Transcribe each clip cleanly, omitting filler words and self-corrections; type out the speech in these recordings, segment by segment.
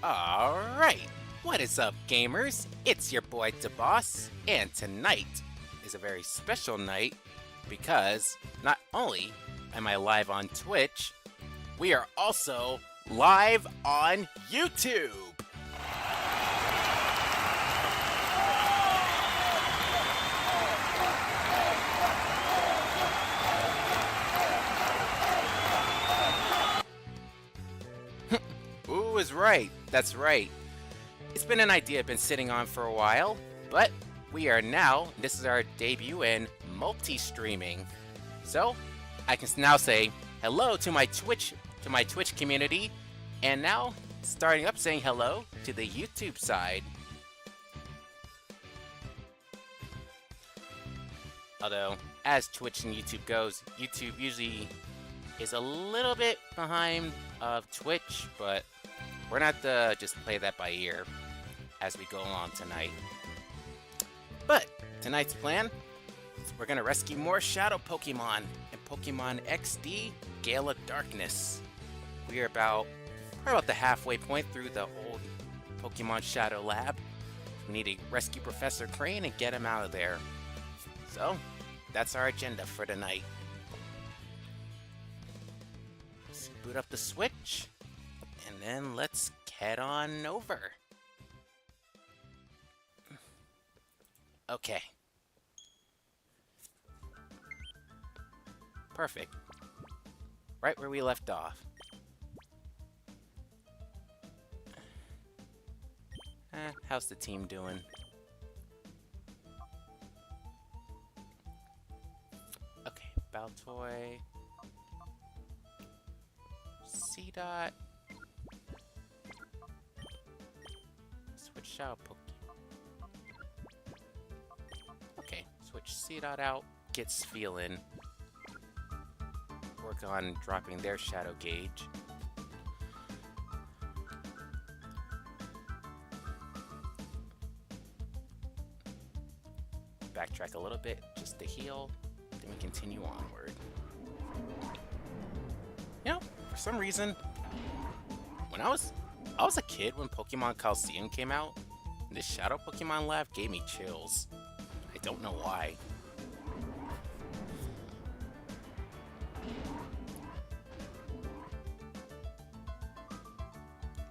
Alright, what is up, gamers? It's your boy DeBoss, and tonight is a very special night because not only am I live on Twitch, we are also live on YouTube! Ooh, is right. That's right. It's been an idea I've been sitting on for a while, but we are now, this is our debut in multi-streaming. So, I can now say hello to my Twitch community, and now starting up saying hello to the YouTube side. Although, as Twitch and YouTube goes, YouTube usually is a little bit behind of Twitch, but we're not to just play that by ear as we go along tonight. But tonight's plan is we're gonna rescue more Shadow Pokemon in Pokémon XD Gale of Darkness. We are probably about the halfway point through the old Pokemon Shadow Lab. We need to rescue Professor Krane and get him out of there. So, that's our agenda for tonight. Let's boot up the Switch, and then let's head on over. Okay. Perfect. Right where we left off. How's the team doing? Okay, Baltoy. C-Dot. Switch Shadow Pokemon. Okay, switch C-Dot out. Get Spheal in. Work on dropping their Shadow Gauge. Backtrack a little bit just to heal. Then we continue onward. You know, for some reason, when I was a kid when Pokemon Coliseum came out, and this Shadow Pokemon Lab gave me chills. I don't know why.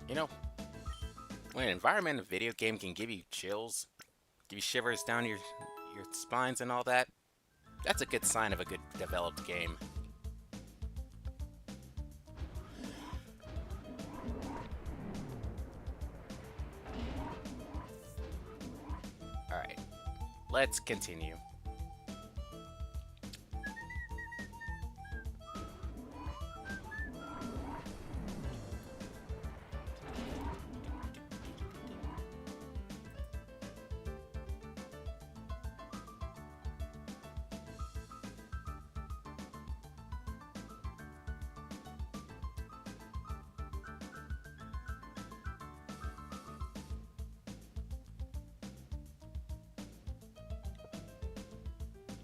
You know, when an environment in a video game can give you chills, give you shivers down your spines and all that, that's a good sign of a good developed game. Alright, let's continue.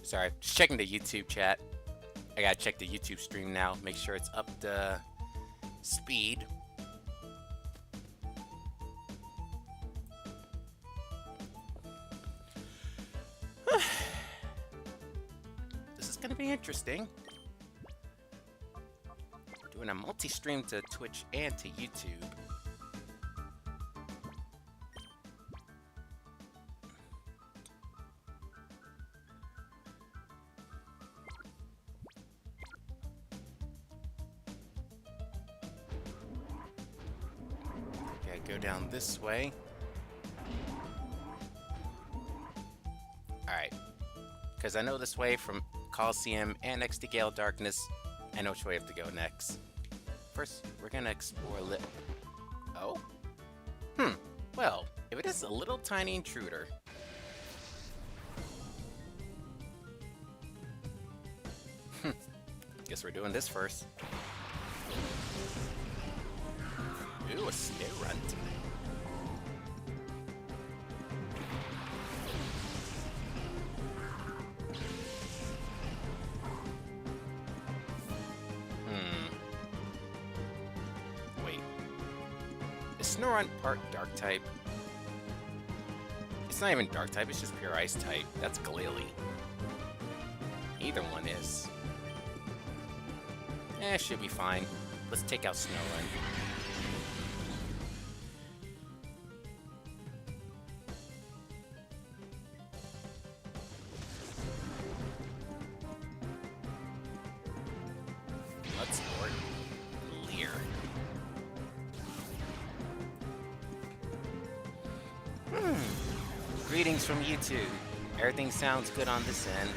Sorry, just checking the YouTube chat. I gotta check the YouTube stream now, make sure it's up to speed. This is gonna be interesting. Doing a multi-stream to Twitch and to YouTube. Go down this way. Alright. Because I know this way from Coliseum and next to Gale of Darkness. I know which way I have to go next. First, we're gonna explore Oh? Well, if it is a little tiny intruder. Guess we're doing this first. Ooh, a Snare Run tonight. Snorunt part dark type? It's not even dark type, it's just pure ice type. That's Glalie. Either one is. Should be fine. Let's take out Snorunt. Greetings from YouTube. Everything sounds good on this end.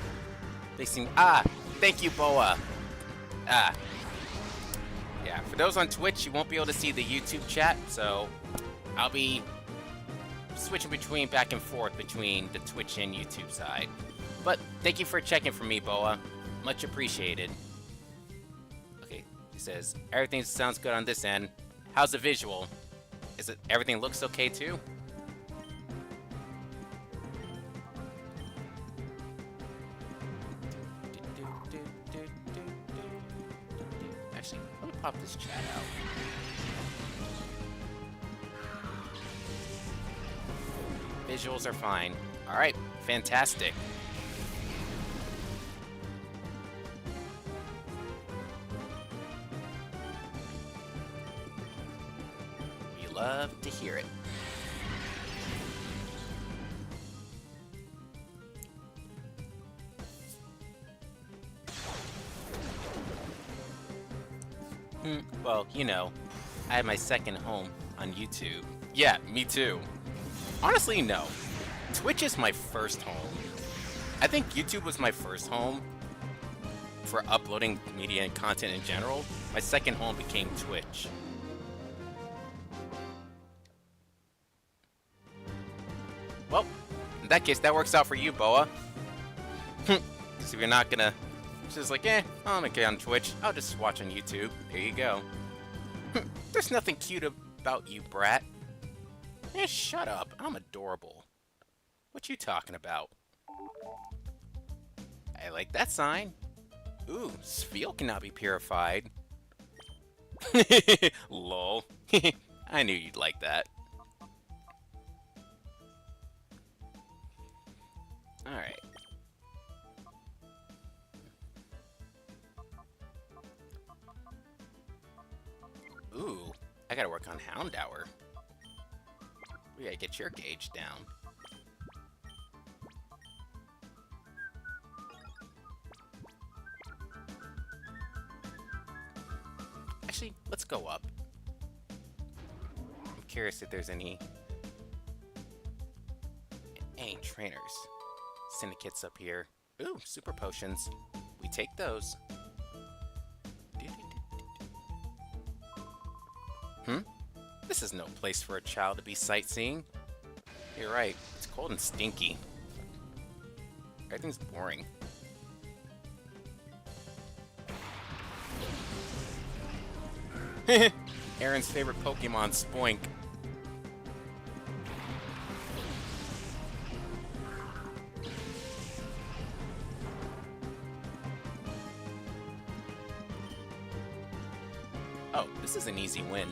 They seem... Thank you, Boa! Yeah, for those on Twitch, you won't be able to see the YouTube chat, so I'll be switching back and forth between the Twitch and YouTube side. But thank you for checking for me, Boa. Much appreciated. Okay, he says, everything sounds good on this end. How's the visual? Everything looks okay too? Actually, let me pop this chat out. Visuals are fine. Alright, fantastic. We love to hear it. Well, you know, I had my second home on YouTube. Yeah, me too. Honestly, no. Twitch is my first home. I think YouTube was my first home for uploading media and content in general. My second home became Twitch. Well, in that case, that works out for you, Boa. Because if you're not gonna... Just like, I'm gonna get on Twitch. I'll just watch on YouTube. There you go. There's nothing cute about you, brat. Shut up. I'm adorable. What you talking about? I like that sign. Ooh, Spheal cannot be purified. Lol. I knew you'd like that. Alright. Ooh, I gotta work on Houndour. We gotta get your gauge down. Actually, let's go up. I'm curious if there's any trainers. Syndicates up here. Ooh, super potions. We take those. This is no place for a child to be sightseeing. You're right, it's cold and stinky. Everything's boring. Aaron's favorite Pokemon, Spoink. Oh, this is an easy win.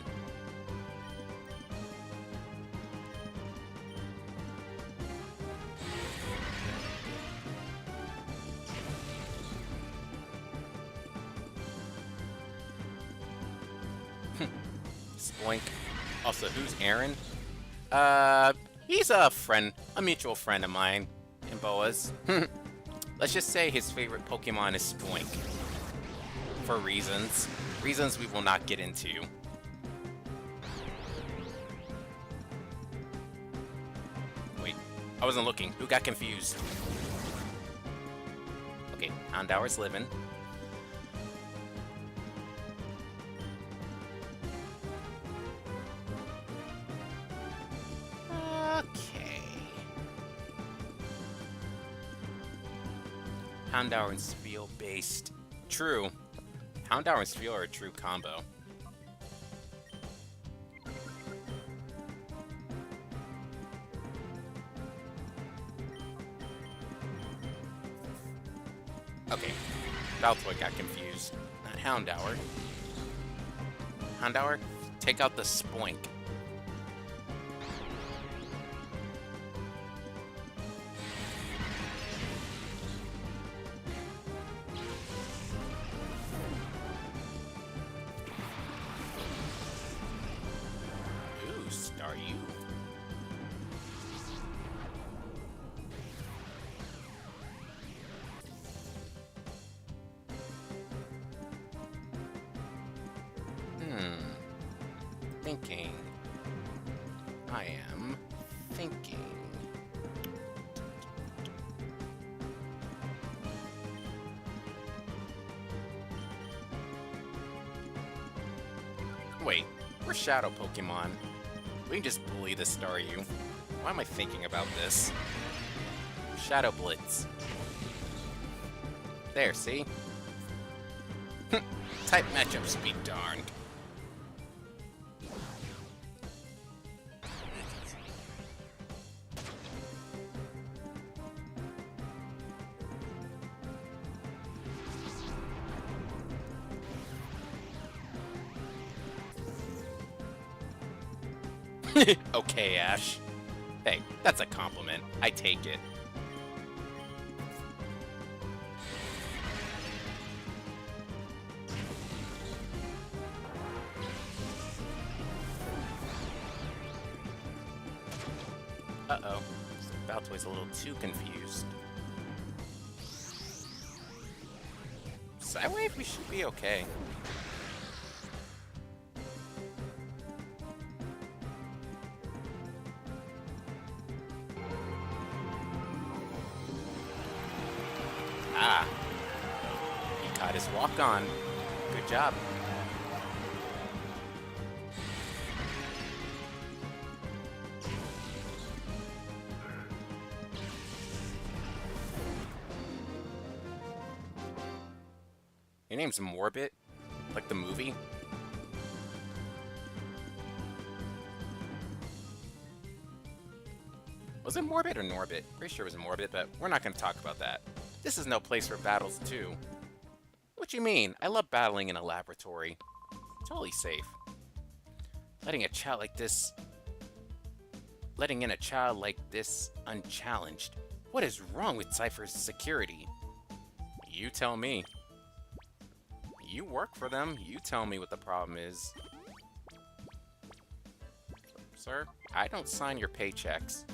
Spoink. Also, who's Aaron? He's a friend, a mutual friend of mine and Boa's. Let's just say his favorite Pokemon is Spoink. For reasons. Reasons we will not get into. Wait, I wasn't looking. Who got confused? Okay, Houndour's living. Houndour and Spheal based. True. Houndour and Spheal are a true combo. Okay. Baltoy got confused. Not Houndour. Houndour, take out the Spoink. thinking. I am thinking. Wait, we're Shadow Pokemon. We can just bully the Staryu. Why am I thinking about this? Shadow Blitz. There, see? Type matchups be darned. Okay, Ash. Hey, that's a compliment. I take it. Uh-oh. Baltoy's a little too confused. Sidewave, we should be okay. Ah. He caught his walk on. Good job. Your name's Morbid? Like the movie? Was it Morbid or Norbit? Pretty sure it was Morbid, but we're not going to talk about that. This is no place for battles, too. What you mean? I love battling in a laboratory. Totally safe. Letting in a child like this unchallenged. What is wrong with Cypher's security? You tell me. You work for them. You tell me what the problem is. Sir, I don't sign your paychecks.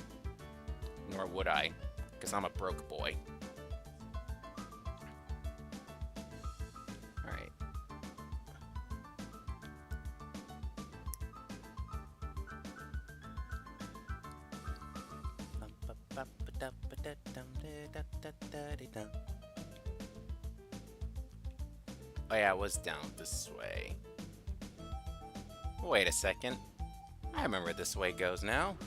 Nor would I, because I'm a broke boy. Alright. Oh yeah, it was down this way. Wait a second. I remember where this way goes now.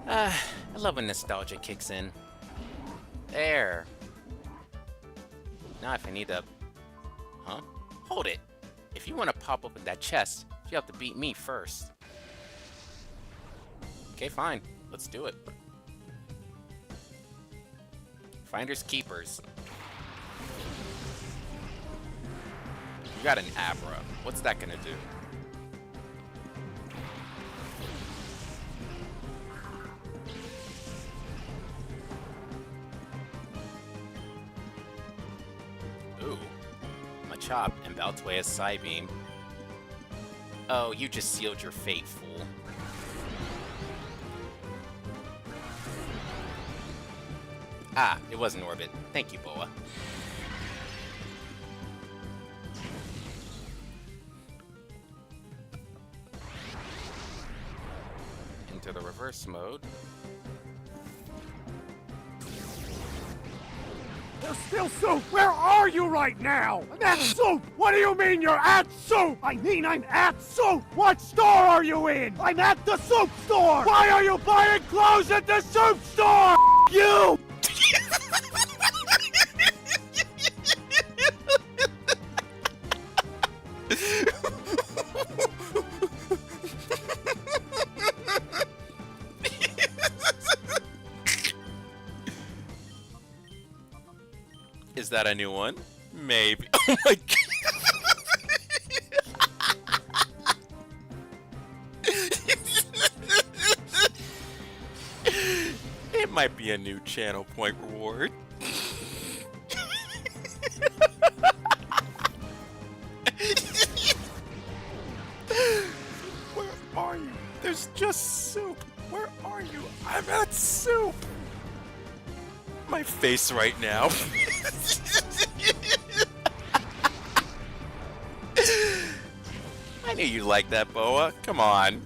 I love when nostalgia kicks in. There. Now if I need to... Huh? Hold it! If you want to pop up with that chest, you have to beat me first. Okay, fine. Let's do it. Finders keepers. You got an Abra. What's that gonna do? Ooh. Machop and Baltoy as Psybeam. Oh, you just sealed your fate, fool. Ah, it was an Orbit. Thank you, Boa. Into the reverse mode. There's still soup! Where are you right now? I'm at soup! What do you mean you're at soup? I mean I'm at soup! What store are you in? I'm at the soup store! Why are you buying clothes at the soup store? You! Is that a new one? Maybe. Oh my god. It might be a new channel point reward. Where are you? There's just soup. Where are you? I'm at soup. My face right now. I I knew you liked that, Boa. Come on.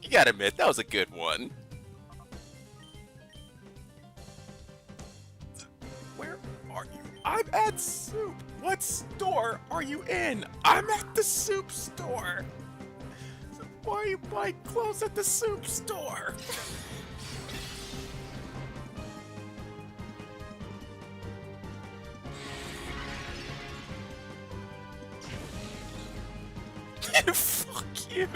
You gotta admit, that was a good one. Where are you? I'm at Soup. What store are you in? I'm at the Soup store. Why are you buying clothes at the Soup store? Fuck you.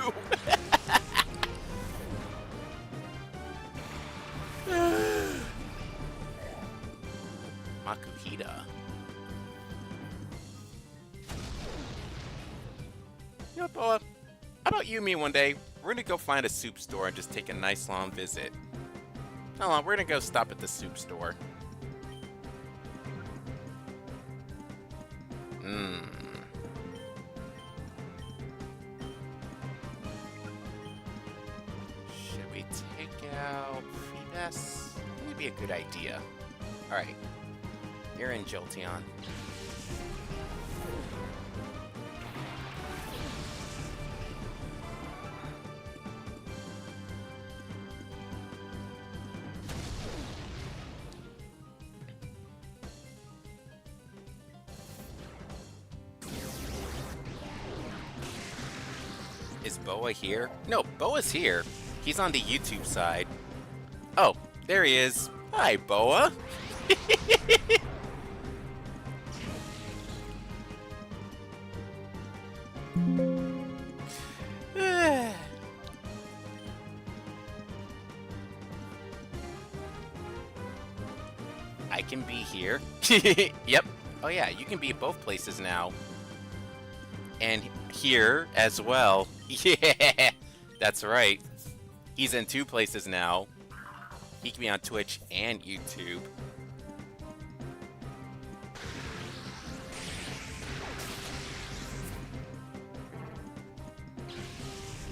Makuhita. You know, Boa, how about you and me one day? We're gonna go find a soup store and just take a nice long visit. Hold on, we're gonna go stop at the soup store. Should we take out Phoebus? That'd be a good idea. Alright. You're in, Jolteon. Is Boa here? No, Boa's here. He's on the YouTube side. Oh, there he is. Hi, Boa. I can be here. Yep. Oh yeah, you can be both places now. And here as well. Yeah, that's right. He's in 2 places now. He can be on Twitch and YouTube.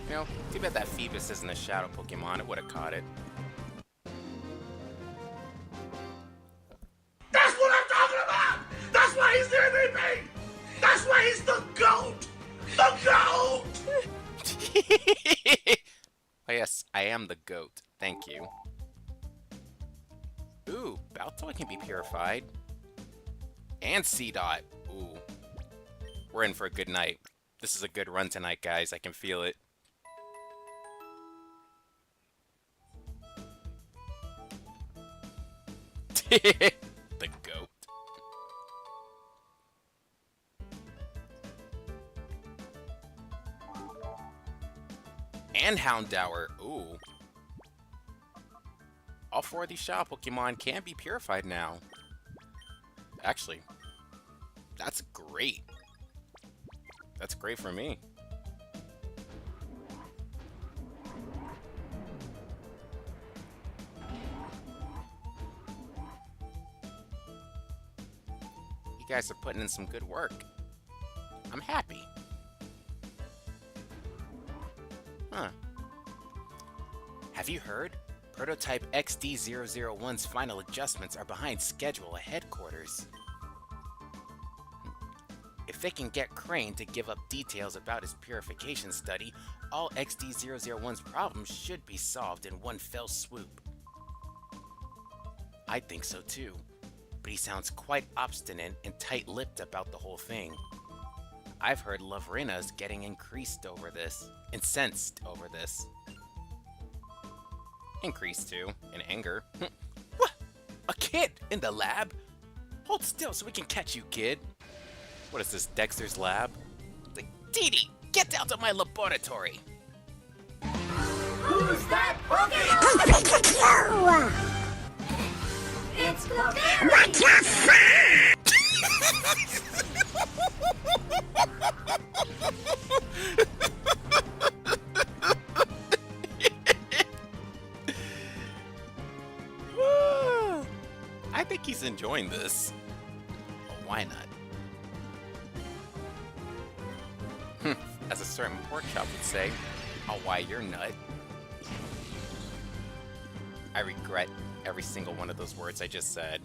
You know, too bad that Phoebus isn't a shadow Pokemon. It would have caught it. That's what I'm talking about! That's why he's the MVP! That's why he's the GOAT! The GOAT! Oh yes, I am the GOAT. Thank you. Ooh, Baltoy can be purified. And C-Dot. Ooh. We're in for a good night. This is a good run tonight, guys. I can feel it. The GOAT. And Houndour. Ooh. All 4 of these shadow Pokemon can be purified now. Actually, that's great. That's great for me. You guys are putting in some good work. I'm happy. Huh. Have you heard? Prototype XD001's final adjustments are behind schedule at headquarters. If they can get Krane to give up details about his purification study, all XD001's problems should be solved in one fell swoop. I think so too, but he sounds quite obstinate and tight-lipped about the whole thing. I've heard Lovrina's getting incensed over this. Increased too, in anger. What? A kid in the lab? Hold still so we can catch you, kid. What is this, Dexter's lab? Like, Dee, get out of my laboratory! Who's that Pokemon? It's Clovery! What the fuck? I think he's enjoying this. Well, why not? As a certain pork chop would say, oh, why you're nut. I regret every single one of those words I just said.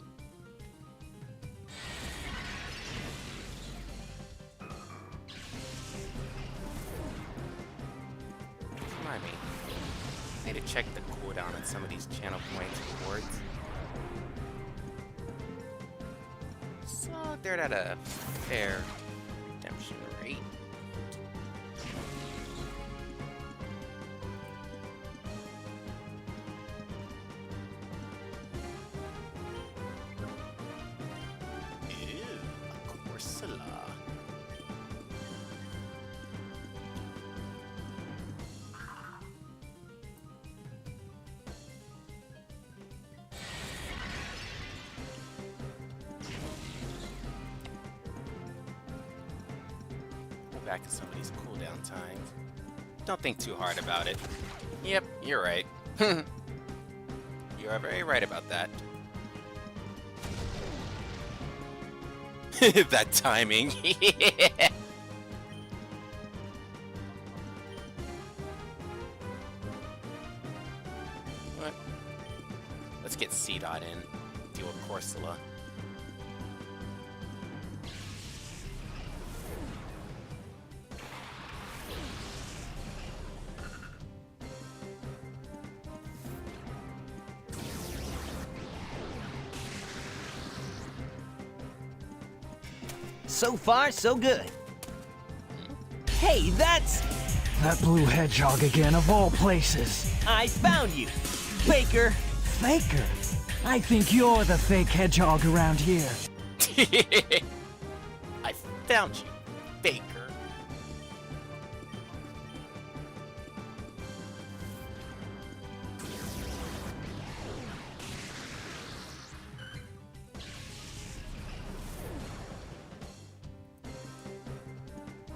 need to check the cooldown on some of these channel points rewards. So they're at a fair redemption rate. Ew, a Corsola. Back to some of these cooldown times. Don't think too hard about it. Yep, you're right. You are very right about that. That timing. What? Let's get C-Dot in. Deal with Corsola. So far, so good. Hey, that's... That blue hedgehog again, of all places. I found you, Faker. Faker? I think you're the fake hedgehog around here. I found you, Faker.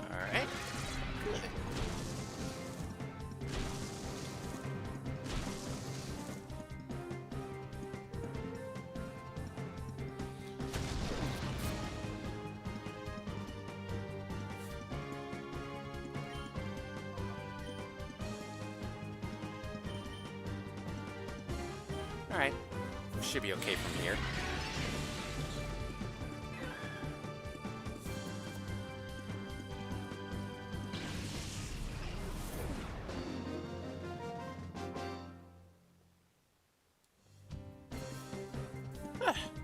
Alright, good. Alright, should be okay from here.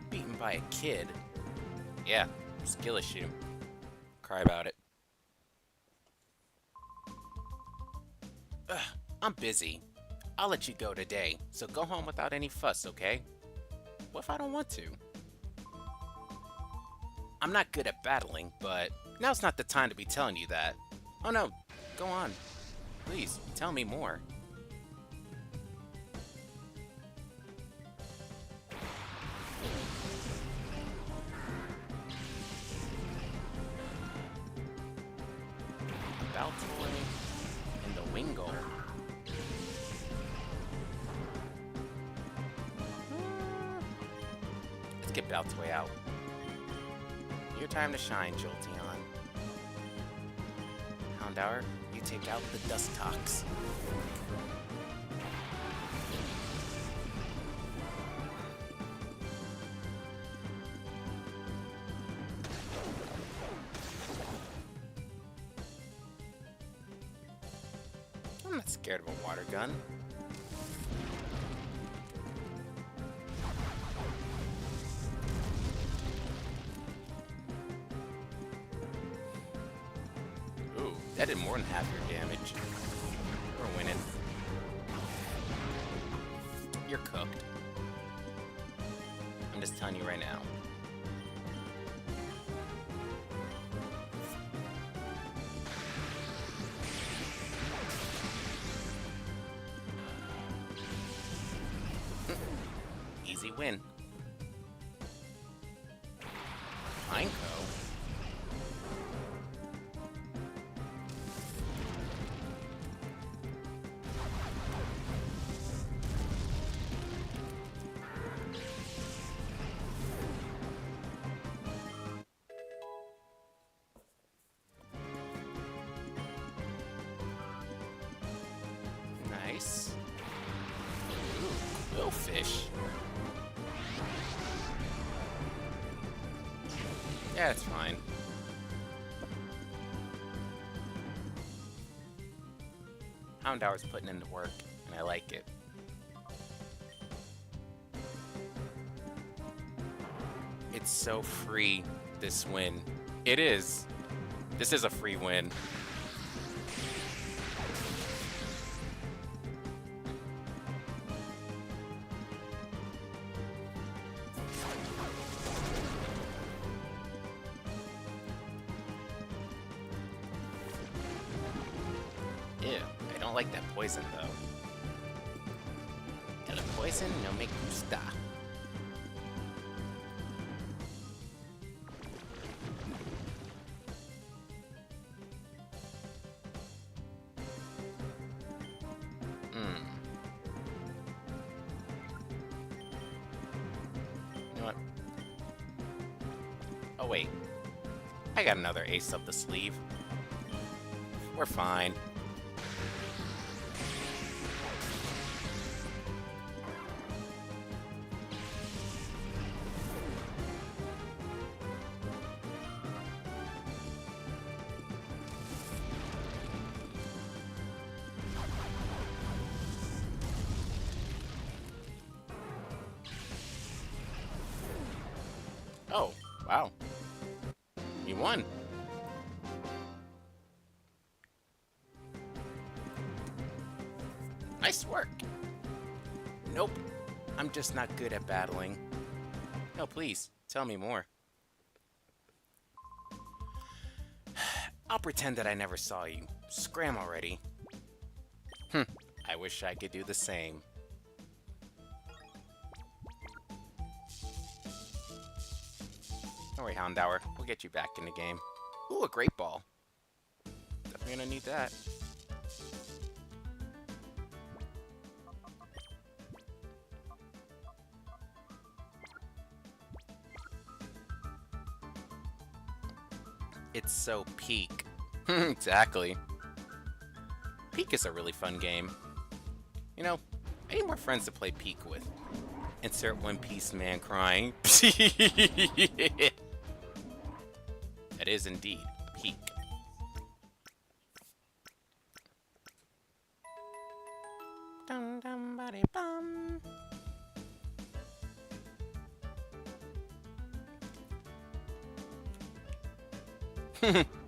Beaten by a kid. Yeah, skill issue. Cry about it. I'm busy. I'll let you go today, so go home without any fuss, okay? What if I don't want to? I'm not good at battling, but now's not the time to be telling you that. Oh no, go on. Please, tell me more. Baltoy and the Wingull. Let's get Baltoy out. Your time to shine, Jolteon. Houndour, you take out the Dustox. I'm not scared of a water gun. Ooh, that did more than half your damage. We're winning. You're cooked. I'm just telling you right now. Easy win. Pineco. Nice. Ooh, quillfish. Yeah, it's fine. Houndour's putting in the work, and I like it. It's so free, this win. It is. This is a free win. Ew, I don't like that poison though. El poison no me gusta. You know what? Oh wait. I got another ace up the sleeve. We're fine. Oh, wow. You won. Nice work. Nope. I'm just not good at battling. No, please, tell me more. I'll pretend that I never saw you. Scram already. I wish I could do the same. Don't worry, Houndour. We'll get you back in the game. Ooh, a great ball. Definitely gonna need that. It's so Peak. Exactly. Peak is a really fun game. You know, I need more friends to play Peak with. Insert One Piece man crying. That is indeed Peak. Dum dum body bum.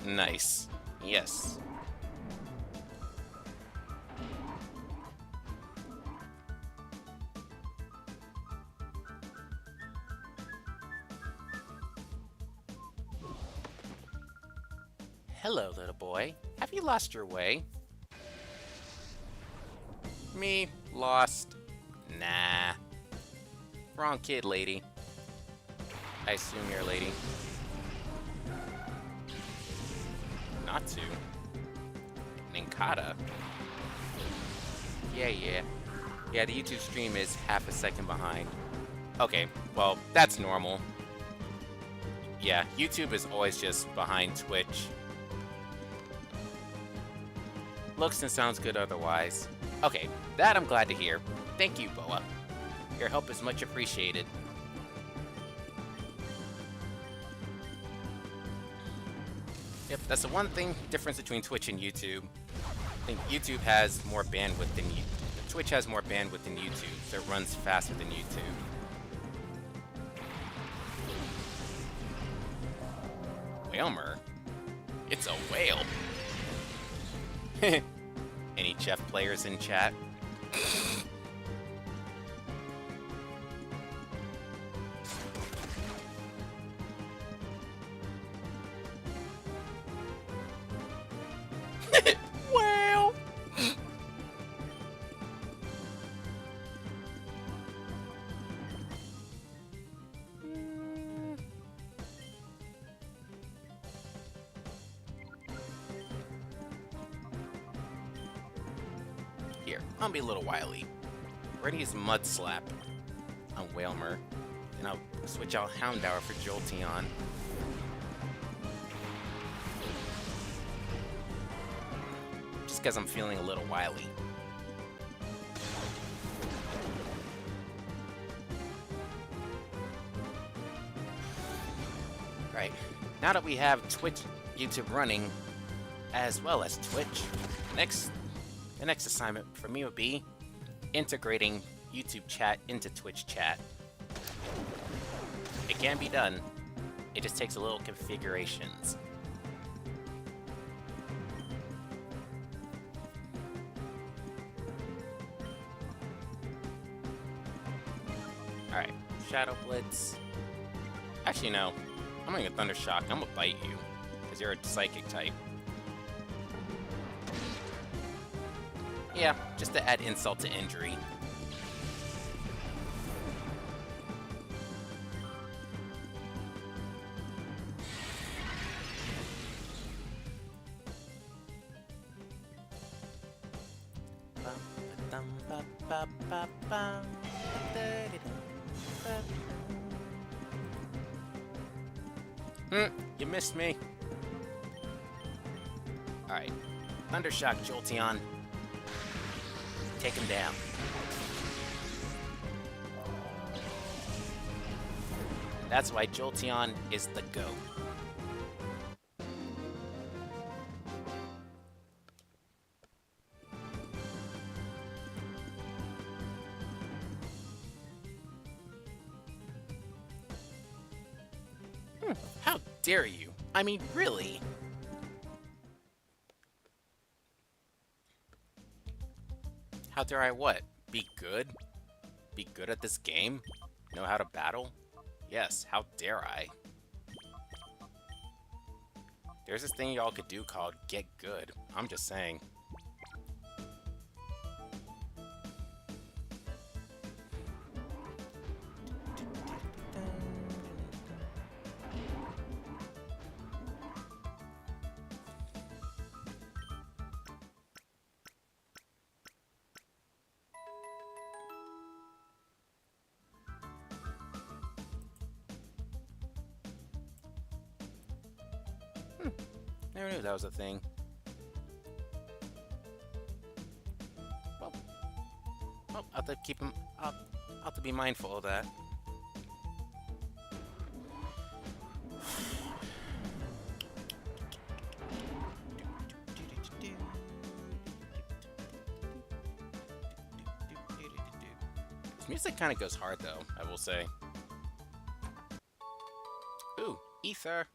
Nice. Yes. Hello, little boy. Have you lost your way? Me? Lost? Nah. Wrong kid, lady. I assume you're a lady. Not to. Ninkata? Yeah. Yeah, the YouTube stream is half a second behind. Okay, well, that's normal. Yeah, YouTube is always just behind Twitch. Looks and sounds good otherwise. Okay, that I'm glad to hear. Thank you, Boa. Your help is much appreciated. Yep, that's the one thing difference between Twitch and YouTube. I think YouTube has more bandwidth than Twitch has more bandwidth than YouTube, so it runs faster than YouTube. Whalmer? It's a whale. Any chef players in chat? Whale! Here, I'll be a little wily. We're gonna use Mud Slap on Whalmer, and I'll switch out Houndour for Jolteon. Just because I'm feeling a little wily. Right, now that we have Twitch, YouTube running, as well as Twitch, the next assignment for me would be integrating YouTube chat into Twitch chat. It can be done. It just takes a little configurations. Alright, Shadow Blitz. Actually, no. I'm gonna get Thunder Shock. I'm gonna bite you. Because you're a psychic type. Yeah, just to add insult to injury. You missed me. Alright. Thundershock Jolteon. Take him down. That's why Jolteon is the GOAT. How dare you? I mean, really? How dare I what? Be good? Be good at this game? Know how to battle? Yes, how dare I? There's this thing y'all could do called get good. I'm just saying. Never knew that was a thing. Well, I'll have to keep him. I'll have to be mindful of that. This music kind of goes hard, though, I will say. Ooh, ether.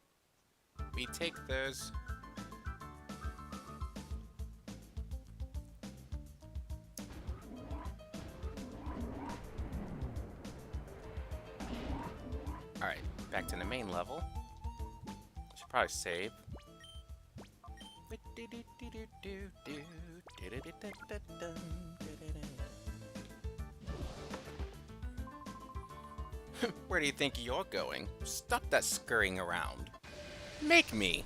We take those. Alright, back to the main level. Should probably save. Where do you think you're going? Stop that scurrying around. Make me!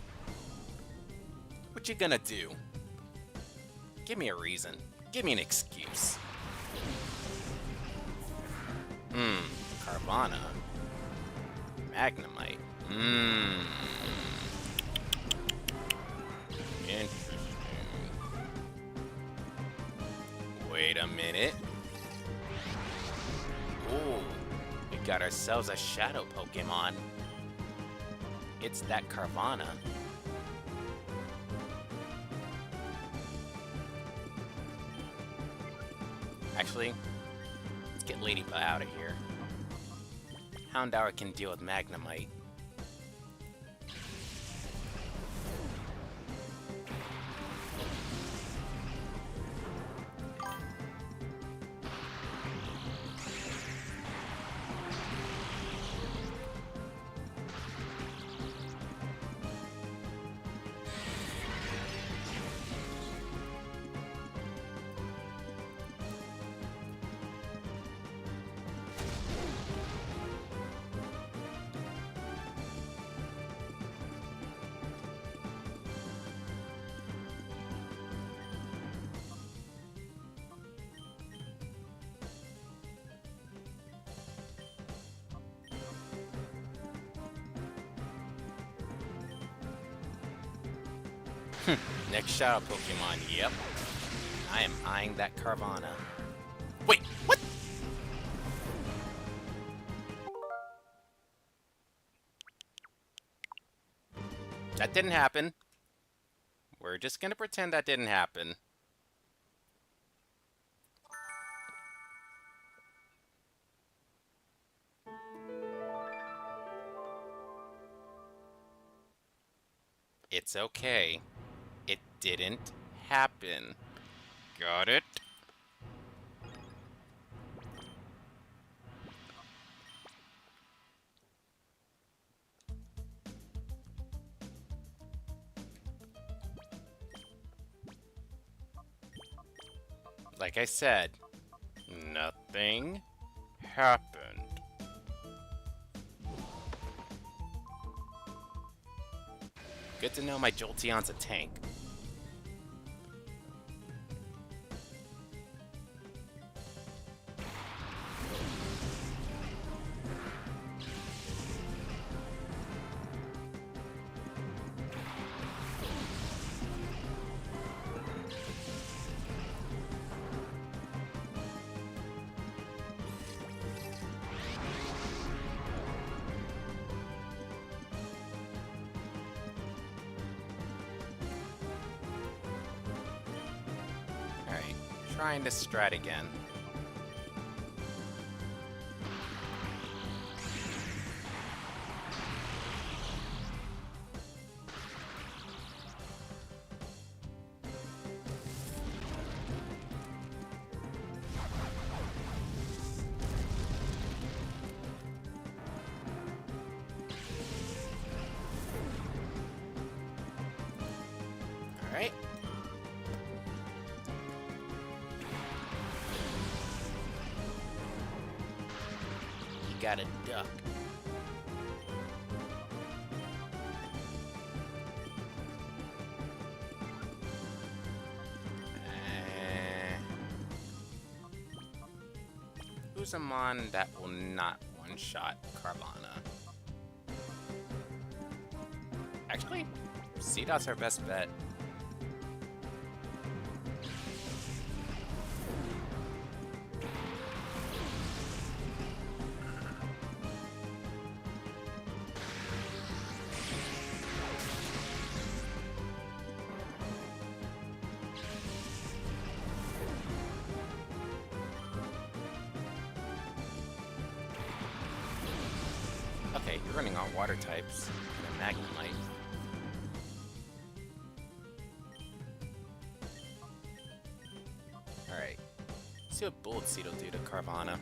What you gonna do? Give me a reason. Give me an excuse. Carvana. Magnemite. Interesting. Wait a minute. Ooh, we got ourselves a shadow Pokemon. It's that Carvana. Actually, let's get Ladybug out of here. Houndour can deal with Magnemite. Next Shadow Pokemon, yep. I am eyeing that Carvana. Wait, what? That didn't happen. We're just gonna pretend that didn't happen. It's okay. It didn't happen. Got it? Like I said, nothing happened. Good to know my Jolteon's a tank. Trying to strat again. All right. Got a duck. Who's a mon that will not one-shot Carvana? Actually, Seedot's our best bet. Okay, you're running on water types and a Magnemite. Alright. Let's see what Bullet Seed will do to Carvana.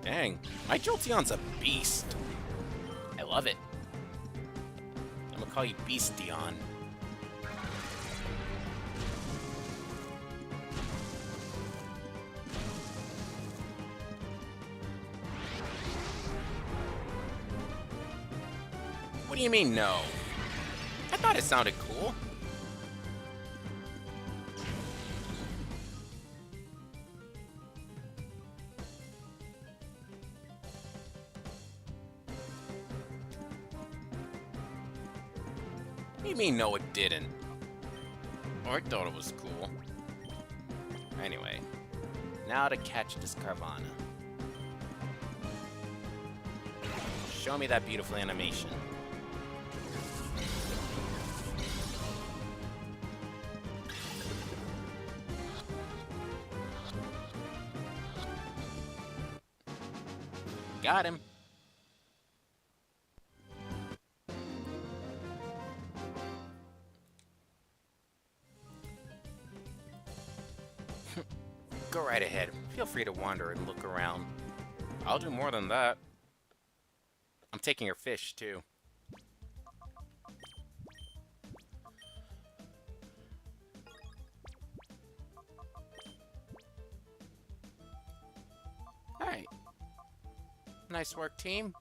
Dang, my Jolteon's a beast. I love it. I'm gonna call you Beastion. What do you mean, no? I thought it sounded cool. What do you mean, no, it didn't? Oh, I thought it was cool. Anyway, now to catch this Carvana. Show me that beautiful animation. Got him. Go right ahead. Feel free to wander and look around. I'll do more than that. I'm taking your fish, too. Alright. Nice work, team.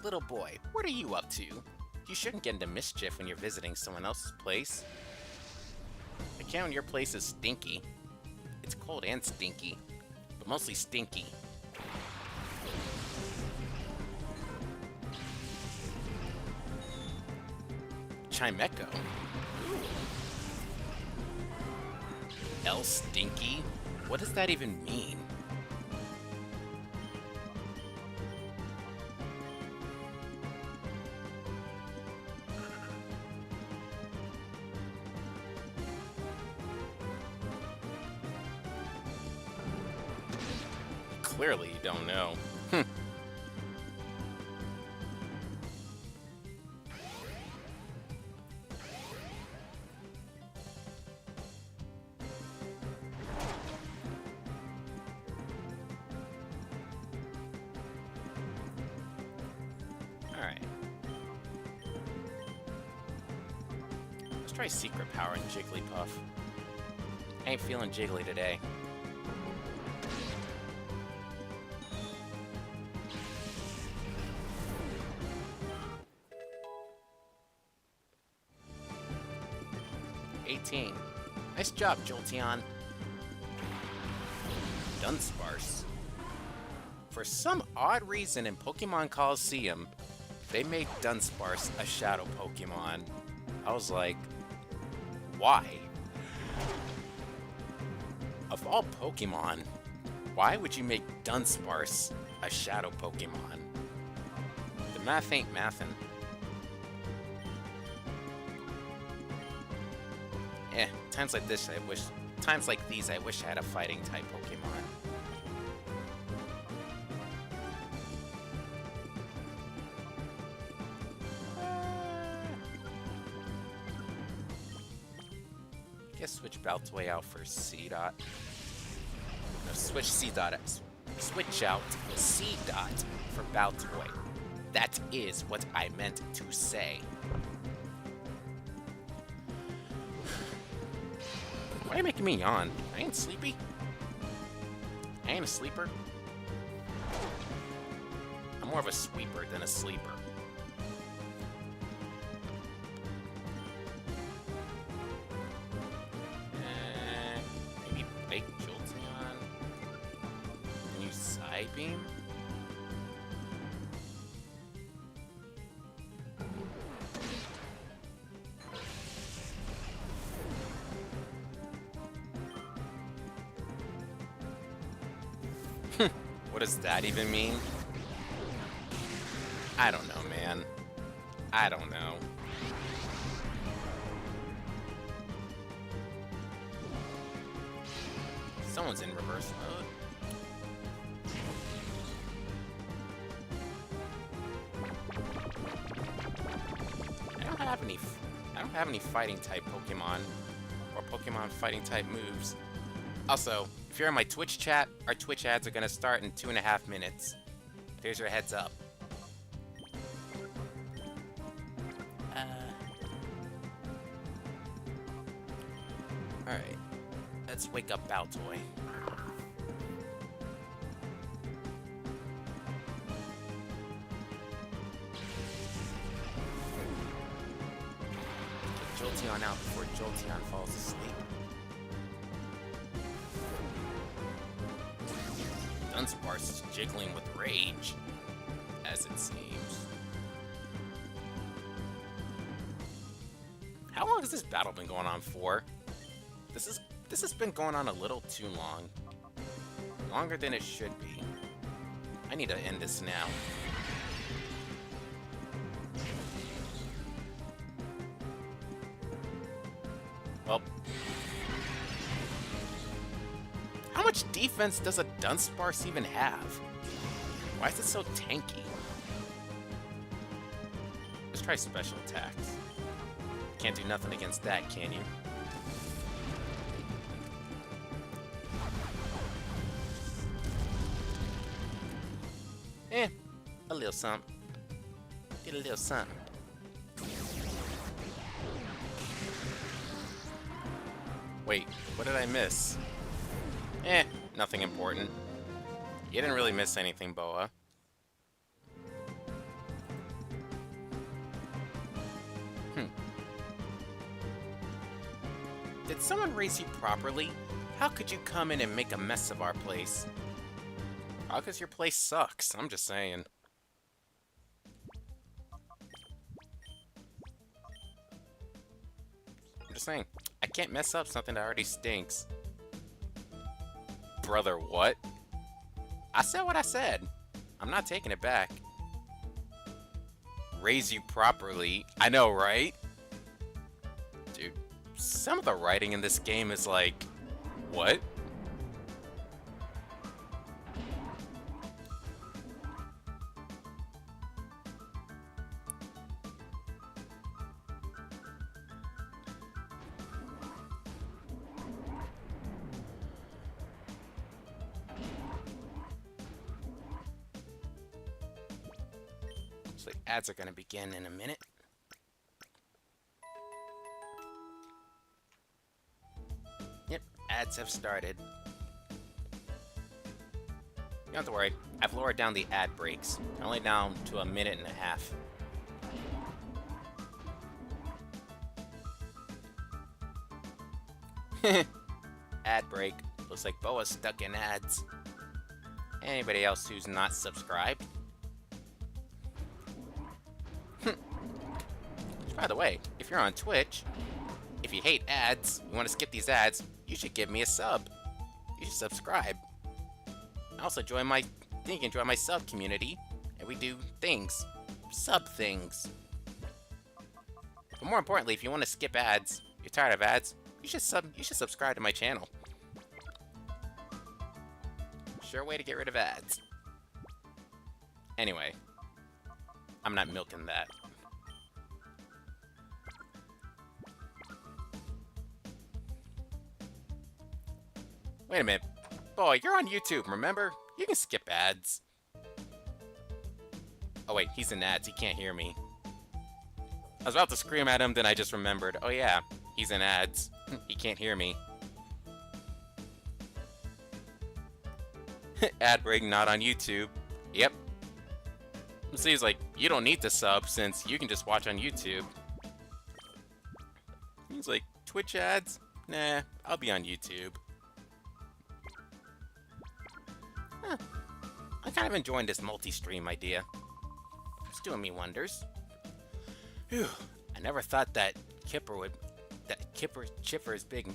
Little boy, what are you up to? You shouldn't get into mischief when you're visiting someone else's place. I count your place as stinky. It's cold and stinky, but mostly stinky. Chimecho. El Stinky? What does that even mean? Clearly you don't know. Alright. Let's try Secret Power and Jigglypuff. I ain't feeling jiggly today. Nice job, Jolteon. Dunsparce. For some odd reason in Pokemon Coliseum, they made Dunsparce a shadow Pokemon. I was like, why? Of all Pokemon, why would you make Dunsparce a shadow Pokemon? The math ain't mathin'. Times like this, times like these, I wish I had a fighting type Pokemon. Guess switch Baltoy out for C-Dot. No, switch C-Dot. Switch out C-Dot for Baltoy. That is what I meant to say. Why are you making me yawn? I ain't sleepy. I ain't a sleeper. I'm more of a sweeper than a sleeper. Maybe Bake Jolteon. Can you Psybeam? What does that even mean? I don't know, man. I don't know. Someone's in reverse mode. I don't have any fighting type Pokemon or Pokemon fighting type moves. Also, if you're in my Twitch chat, our Twitch ads are gonna start in 2.5 minutes. Here's your heads up. Alright. Let's wake up Baltoy. Get Jolteon out before Jolteon falls asleep. Dunsparce is jiggling with rage, as it seems. How long has this battle been going on for? This has been going on a little too long. Longer than it should be. I need to end this now. Well, how much defense does a Dunsparce even have? Why is it so tanky? Let's try special attacks. Can't do nothing against that, can you? A little something. Get a little something. Wait, what did I miss? Nothing important. You didn't really miss anything, Boa. Did someone raise you properly? How could you come in and make a mess of our place? How because your place sucks, I'm just saying. I'm just saying. I can't mess up something that already stinks. Brother, what? I said what I said. I'm not taking it back. Raise you properly. I know, right? Dude, some of the writing in this game is like, what? Looks like ads are gonna begin in a minute. Yep, ads have started. You don't have to worry. I've lowered down the ad breaks. Only down to 1.5 minutes. Ad break. Looks like Boa's stuck in ads. Anybody else who's not subscribed? By the way, if you're on Twitch, if you hate ads, you want to skip these ads, you should give me a sub. You should subscribe. Also join my sub community, and we do things. Sub things. But more importantly, if you want to skip ads, you're tired of ads, you should subscribe to my channel. Sure way to get rid of ads. Anyway, I'm not milking that. Wait a minute. Boy, you're on YouTube, remember? You can skip ads. Oh wait, he's in ads, he can't hear me. I was about to scream at him, then I just remembered. Oh yeah, he's in ads. He can't hear me. Ad break not on YouTube. Yep. So he's like, you don't need to sub since you can just watch on YouTube. He's like, Twitch ads? Nah, I'll be on YouTube. Huh. I'm kind of enjoying this multi-stream idea. It's doing me wonders. Whew. I never thought that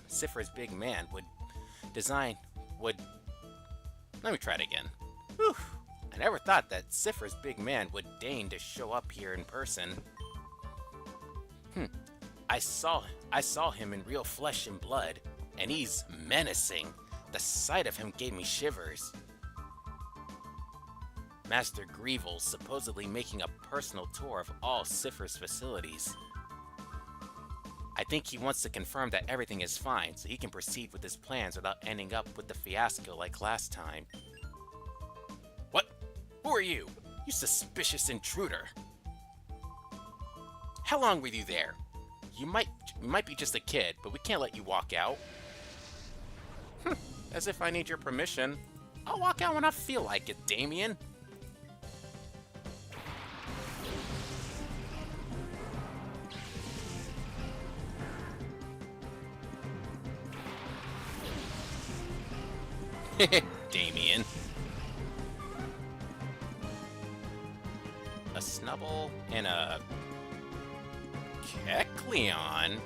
Siffer's big man would let me try it again. Whew. I never thought that Siffer's big man would deign to show up here in person. I saw him in real flesh and blood, and he's menacing. The sight of him gave me shivers. Master Greevil's supposedly making a personal tour of all Siffer's facilities. I think he wants to confirm that everything is fine, so he can proceed with his plans without ending up with the fiasco like last time. What? Who are you? You suspicious intruder! How long were you there? You might be just a kid, but we can't let you walk out. As if I need your permission. I'll walk out when I feel like it, Damien. Damien. A Snubble and a Kecleon.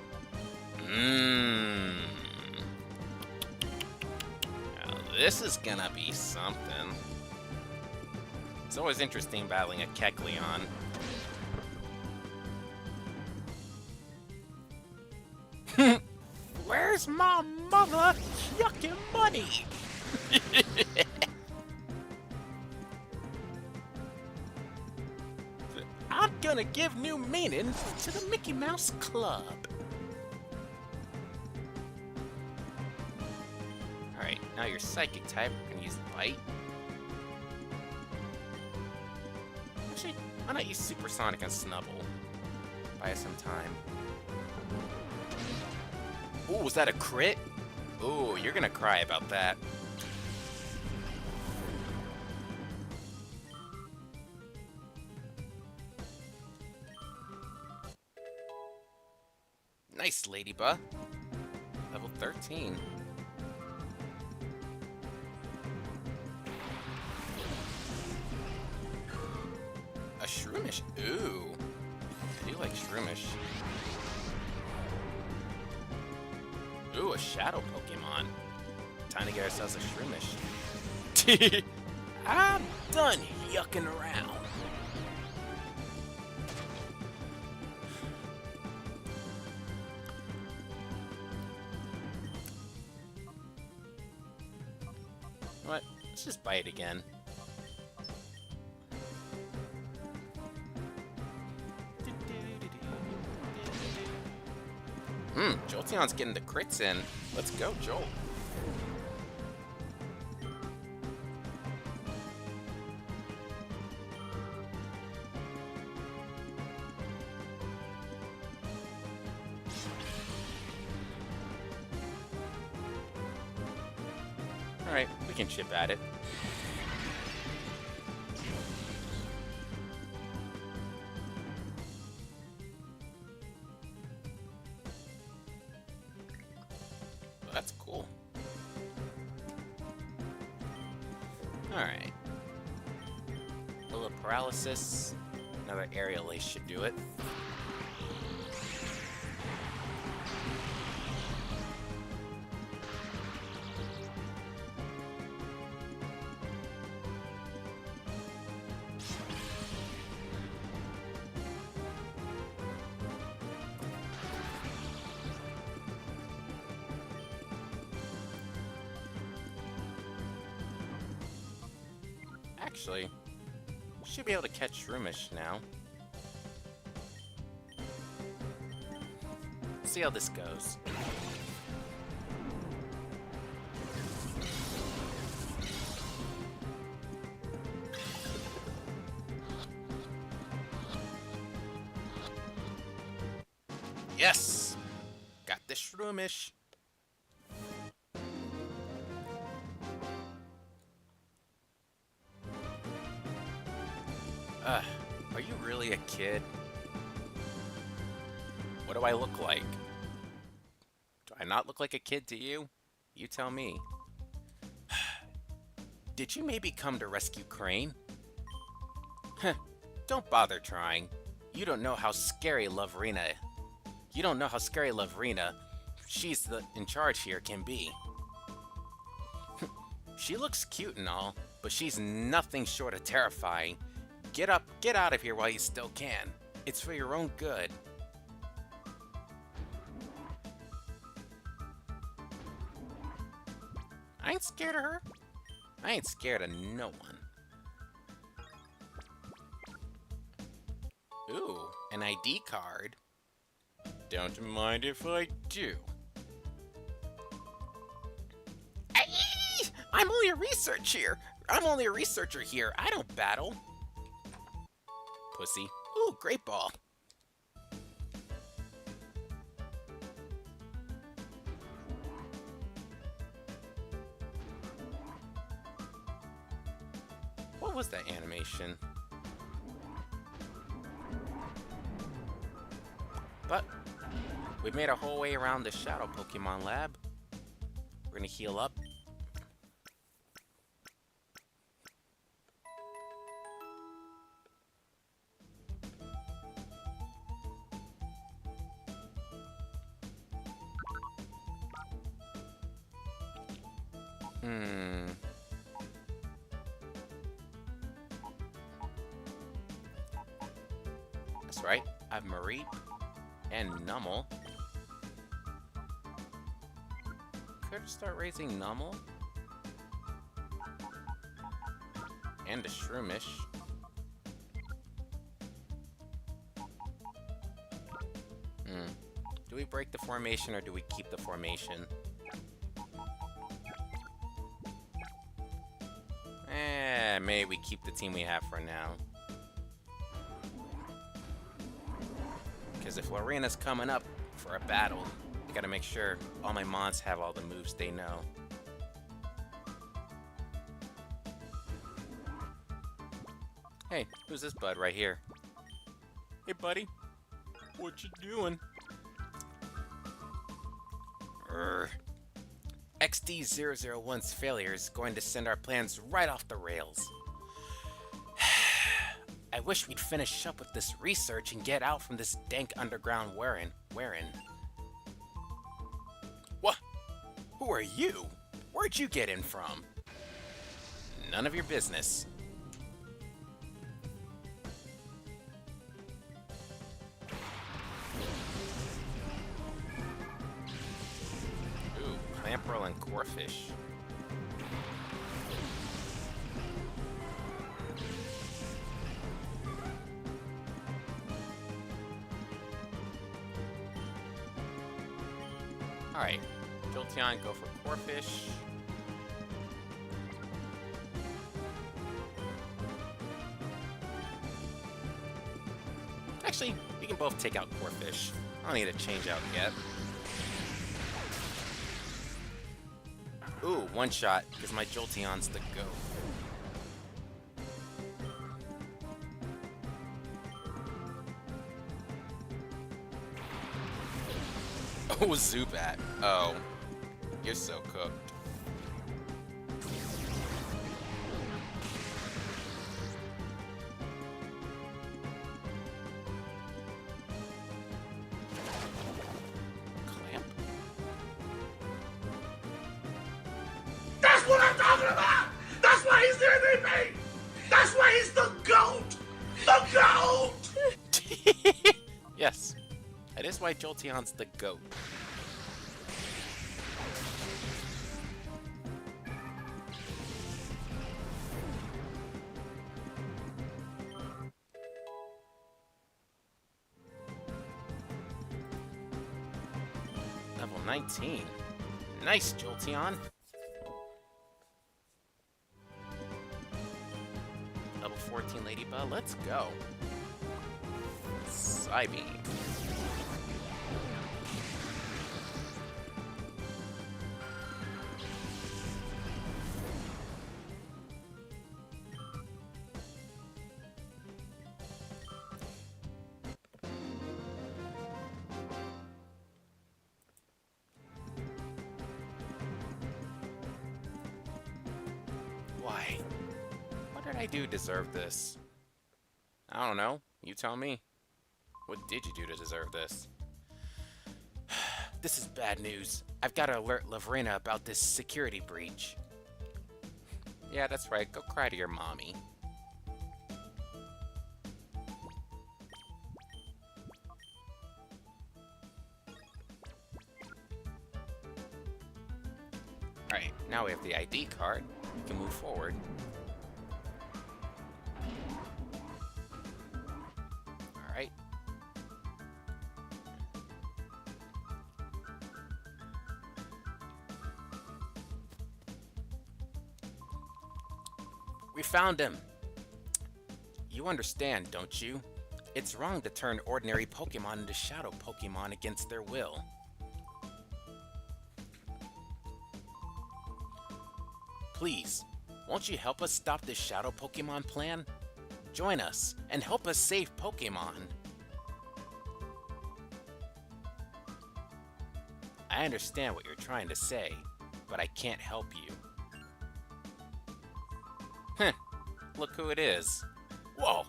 Now this is gonna be something. It's always interesting battling a Kecleon. Where's my mother yucking money? I'm gonna give new meaning to the Mickey Mouse Club. Alright, now you're psychic type. We're gonna use Bite. Actually, why not use Supersonic and Snubble? Buy us some time. Ooh, was that a crit? Ooh, you're gonna cry about that. Nice, Ladybug. Level 13. A Shroomish. Ooh. I do like Shroomish. Ooh, a Shadow Pokemon. Time to get ourselves a Shroomish. I'm done yucking around. What? Let's just bite again. Jolteon's getting the crits in. Let's go, Jolt. Alright, we can chip at it. Well, that's cool. Alright. A little paralysis. Another aerial ace should do it. Actually, should be able to catch Shroomish now. See how this goes. Yes! Got the Shroomish. Are you really a kid? What do I look like? Do I not look like a kid to you? You tell me. Did you maybe come to rescue Krane? Don't bother trying. You don't know how scary Loverina. You don't know how scary Loverina, she's in charge here, can be. She looks cute and all, but she's nothing short of terrifying. Get up, get out of here while you still can. It's for your own good. I ain't scared of her. I ain't scared of no one. Ooh, an ID card. Don't mind if I do. Aye! I'm only a researcher here. I don't battle. Pussy. Ooh, great ball. What was that animation? But we made our whole way around the Shadow Pokemon Lab. We're gonna heal up. That's right, I have Mareep and Nummel. Could I start raising Nummel? And a Shroomish. Do we break the formation or do we keep the formation? Maybe we keep the team we have for now. Because if Lorena's coming up for a battle, I gotta make sure all my mons have all the moves they know. Hey, who's this bud right here? Hey, buddy. What you doing? XD001's failure is going to send our plans right off the rails. I wish we'd finish up with this research and get out from this dank underground Warren. What? Who are you? Where'd you get in from? None of your business. Clamperl and Corfish. Alright, Jolteon, go for Corfish. Actually, you can both take out Corfish. I don't need to change out yet. Ooh, one shot, because my Jolteon's the go. Oh, Zubat. Oh. You're so cooked. Clamp? That's what I'm talking about! That's why he's the MVP! That's why he's the GOAT! The GOAT! Yes. That is why Jolteon's the GOAT. Level 19. Nice, Jolteon. Level 14, Ladybug. Let's go. Psybeam. Why? What did I do to deserve this? I don't know. You tell me. What did you do to deserve this? This is bad news. I've got to alert Lavrina about this security breach. Yeah, that's right. Go cry to your mommy. Alright, now we have the ID card. We can move forward. Alright. We found him! You understand, don't you? It's wrong to turn ordinary Pokémon into Shadow Pokémon against their will. Please, won't you help us stop this Shadow Pokémon plan? Join us and help us save Pokémon. I understand what you're trying to say, but I can't help you. Heh, look who it is. Whoa,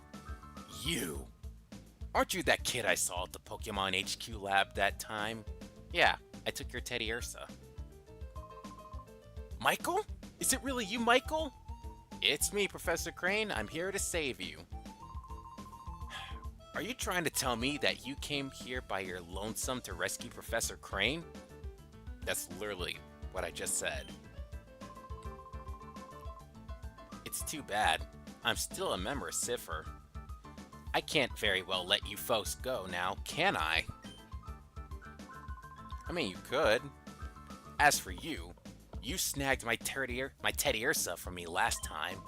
you! Aren't you that kid I saw at the Pokemon HQ lab that time? Yeah, I took your Teddy Ursa. Michael? Is it really you, Michael? It's me, Professor Krane. I'm here to save you. Are you trying to tell me that you came here by your lonesome to rescue Professor Krane? That's literally what I just said. It's too bad. I'm still a member of Cipher. I can't very well let you folks go now, can I? I mean, you could. As for you, you snagged my Teddy Ursa from me last time.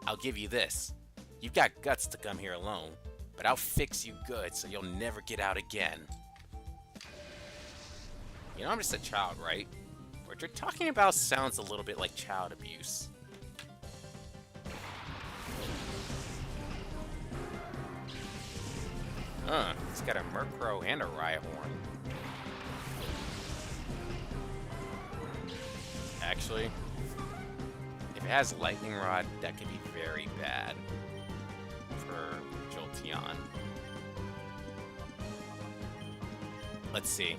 I'll give you this. You've got guts to come here alone, but I'll fix you good so you'll never get out again. You know, I'm just a child, right? What you're talking about sounds a little bit like child abuse. It's got a Murkrow and a Rhyhorn. Actually, if it has Lightning Rod, that could be very bad for Jolteon. Let's see.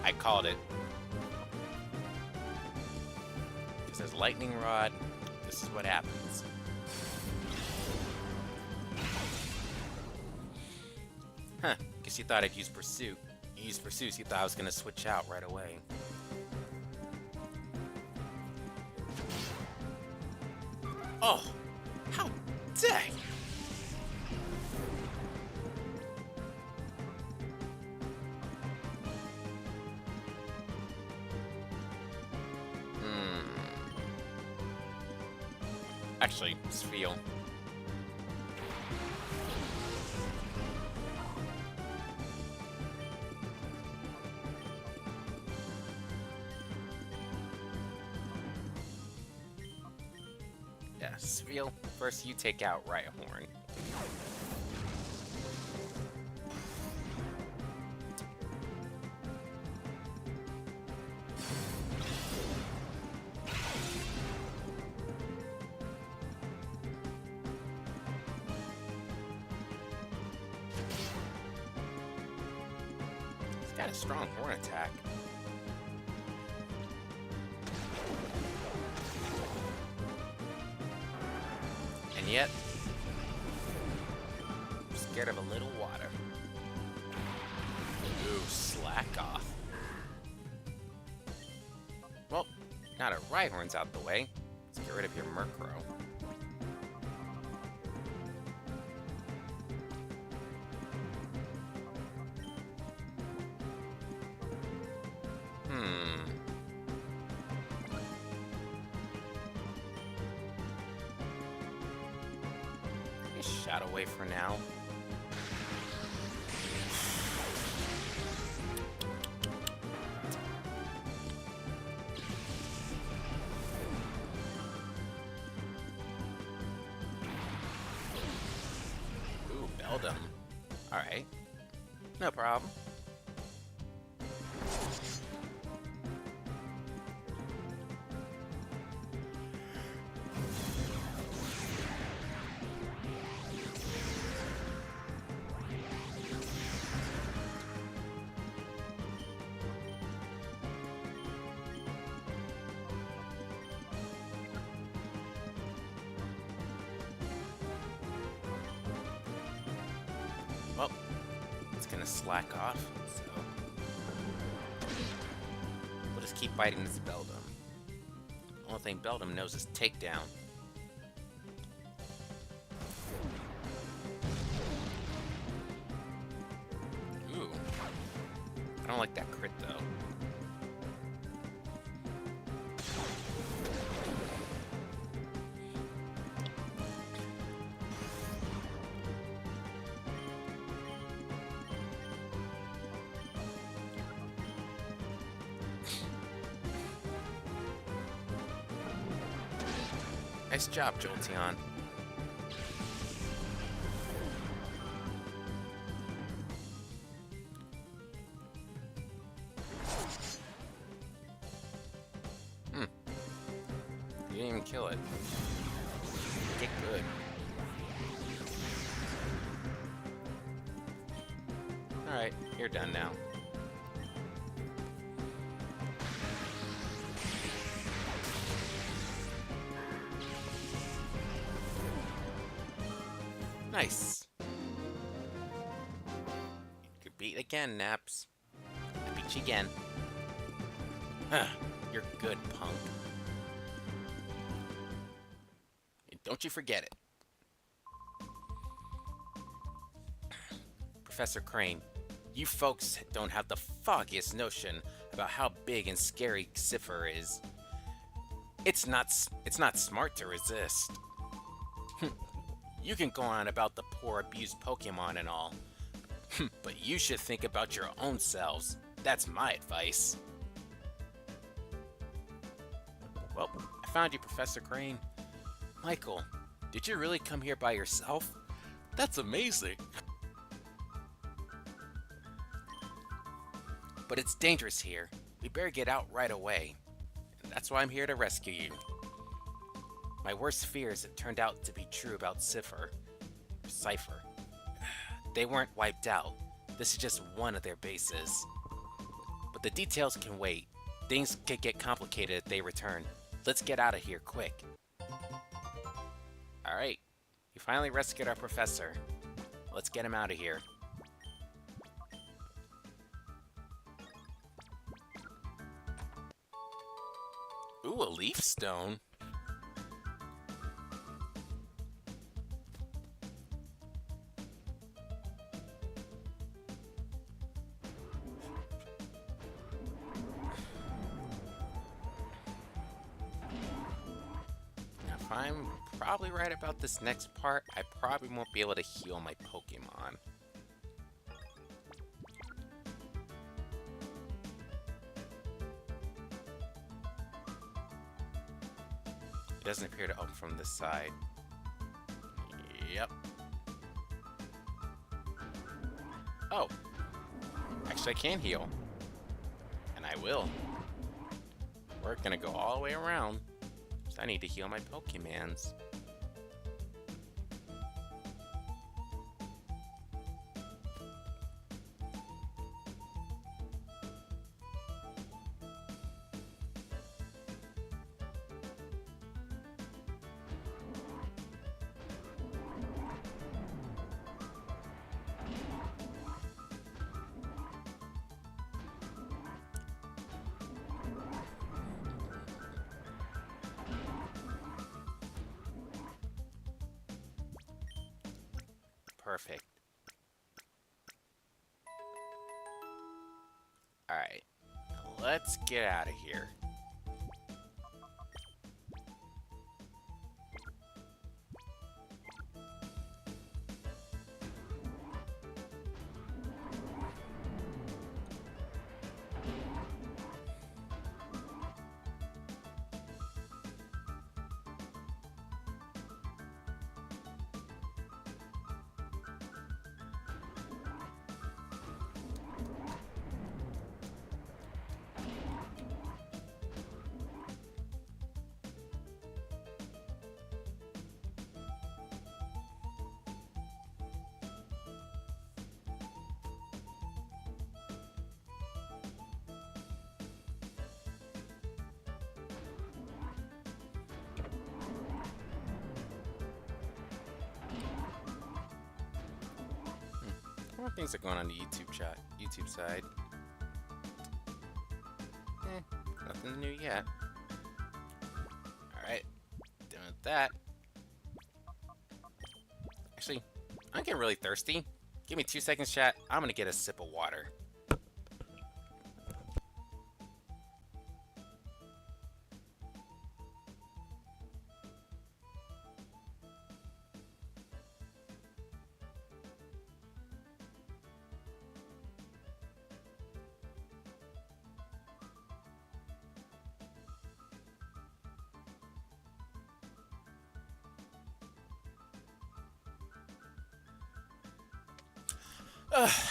I called it. It says Lightning Rod. This is what happens. Huh. Guess you thought I'd use Pursuit. You used Pursuit, so you thought I was gonna switch out right away. Oh! How dang! Actually, let's feel. Sviel, first you take out Rhyhorn. He's got a strong horn attack. And yet, I'm scared of a little water. Ooh, slack off. Well, now that Rhyhorn's out the way, let's get rid of your Murkrow. Shot away for now. Ooh, Beldum. Alright. No problem. Well, it's gonna slack off, so we'll just keep biting this Beldum. Only thing Beldum knows is takedown. Ooh. I don't like that crit though. Nice job, Jolteon. You didn't even kill it. Get good. Alright, you're done now. Nice. You could beat again, Naps. I beat you again. Huh, you're good, punk. And don't you forget it. Professor Krane, you folks don't have the foggiest notion about how big and scary Cipher is. It's not smart to resist. You can go on about the poor abused Pokemon and all, but you should think about your own selves. That's my advice. Well, I found you, Professor Krane. Michael, did you really come here by yourself? That's amazing. But it's dangerous here. We better get out right away. And that's why I'm here to rescue you. My worst fears have turned out to be true about Cipher. They weren't wiped out. This is just one of their bases. But the details can wait. Things could get complicated if they return. Let's get out of here quick. Alright. You finally rescued our professor. Let's get him out of here. Ooh, a leaf stone. If I'm probably right about this next part, I probably won't be able to heal my Pokemon. It doesn't appear to open from this side. Yep. Oh. Actually, I can heal. And I will. We're gonna go all the way around. So I need to heal my Pokemons. Perfect. Alright. Let's get out of here. What things are going on the YouTube side? Nothing new yet. Alright, done with that. Actually, I'm getting really thirsty. Give me 2 seconds, chat. I'm gonna get a sip of water.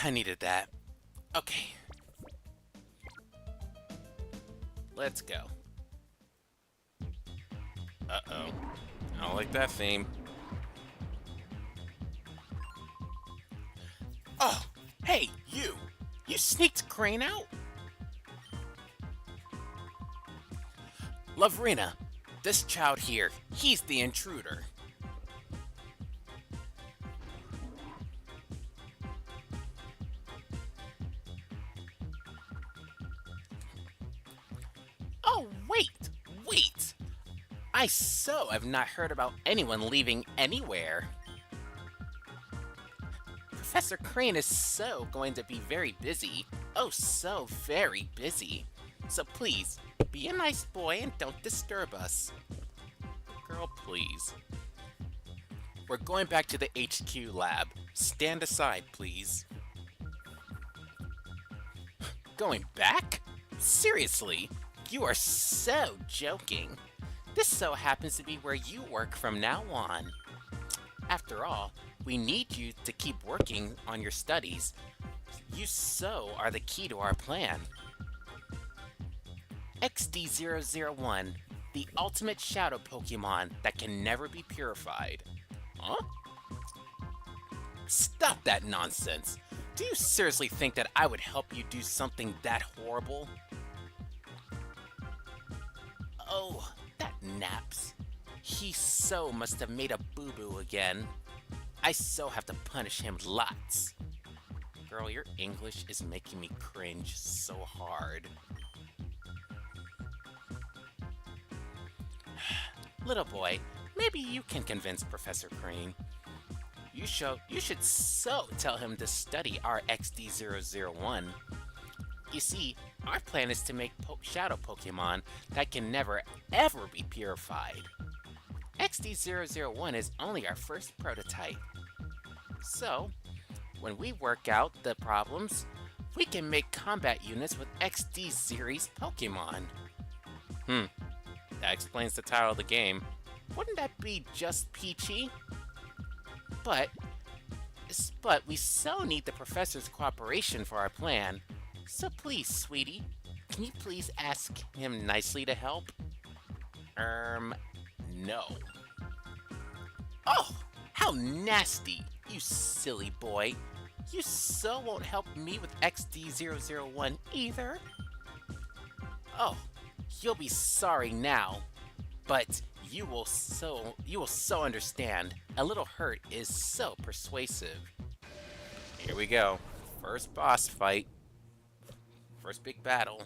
I needed that. Okay. Let's go. Uh-oh. I don't like that theme. Oh! Hey, you! You sneaked Krane out? Lovrina, this child here, he's the intruder. Wait! I have not heard about anyone leaving anywhere. Professor Krane is going to be very busy. Oh, so very busy. So please, be a nice boy and don't disturb us. Girl, please. We're going back to the HQ lab. Stand aside, please. Going back? Seriously? You are so joking. This so happens to be where you work from now on. After all, we need you to keep working on your studies. You are the key to our plan. XD001, the ultimate shadow Pokemon that can never be purified. Huh? Stop that nonsense. Do you seriously think that I would help you do something that horrible? Oh, that Naps. He must have made a boo-boo again. I have to punish him lots. Girl, your English is making me cringe so hard. Little boy, maybe you can convince Professor Krane. You should tell him to study our XD001. You see, our plan is to make shadow Pokemon that can never ever be purified. XD001 is only our first prototype. So, when we work out the problems, we can make combat units with XD series Pokemon. That explains the title of the game. wouldn't that be just peachy? But we so need the professor's cooperation for our plan. So please, sweetie, can you please ask him nicely to help? No. Oh, how nasty, you silly boy. You so won't help me with XD001 either. Oh, you'll be sorry now, but you will so understand. A little hurt is so persuasive. Here we go. First boss fight. First big battle.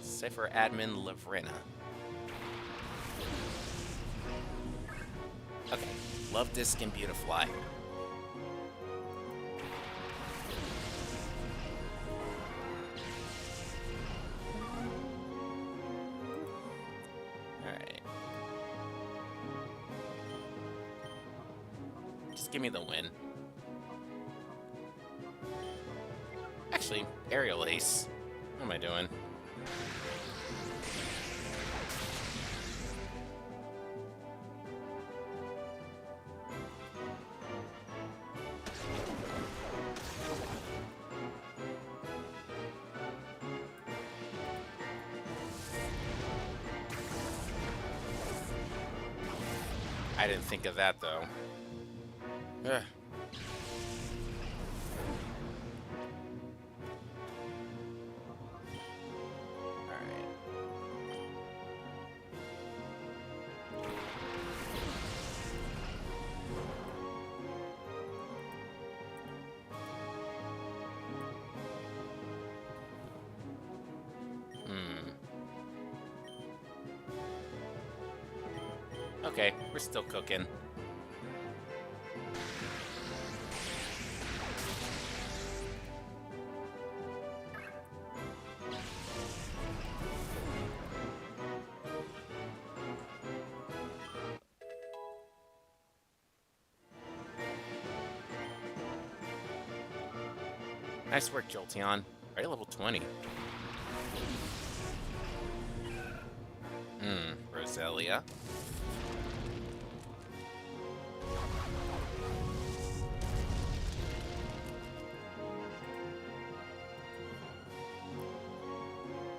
Cipher Admin Lavrina. Okay, Love Disc and Beautifly. Alright. Just give me the win. Actually, Aerial Ace. What am I doing? I didn't think of that, though. Ugh. Okay, we're still cooking. Nice work, Jolteon. Right, level 20. Roselia.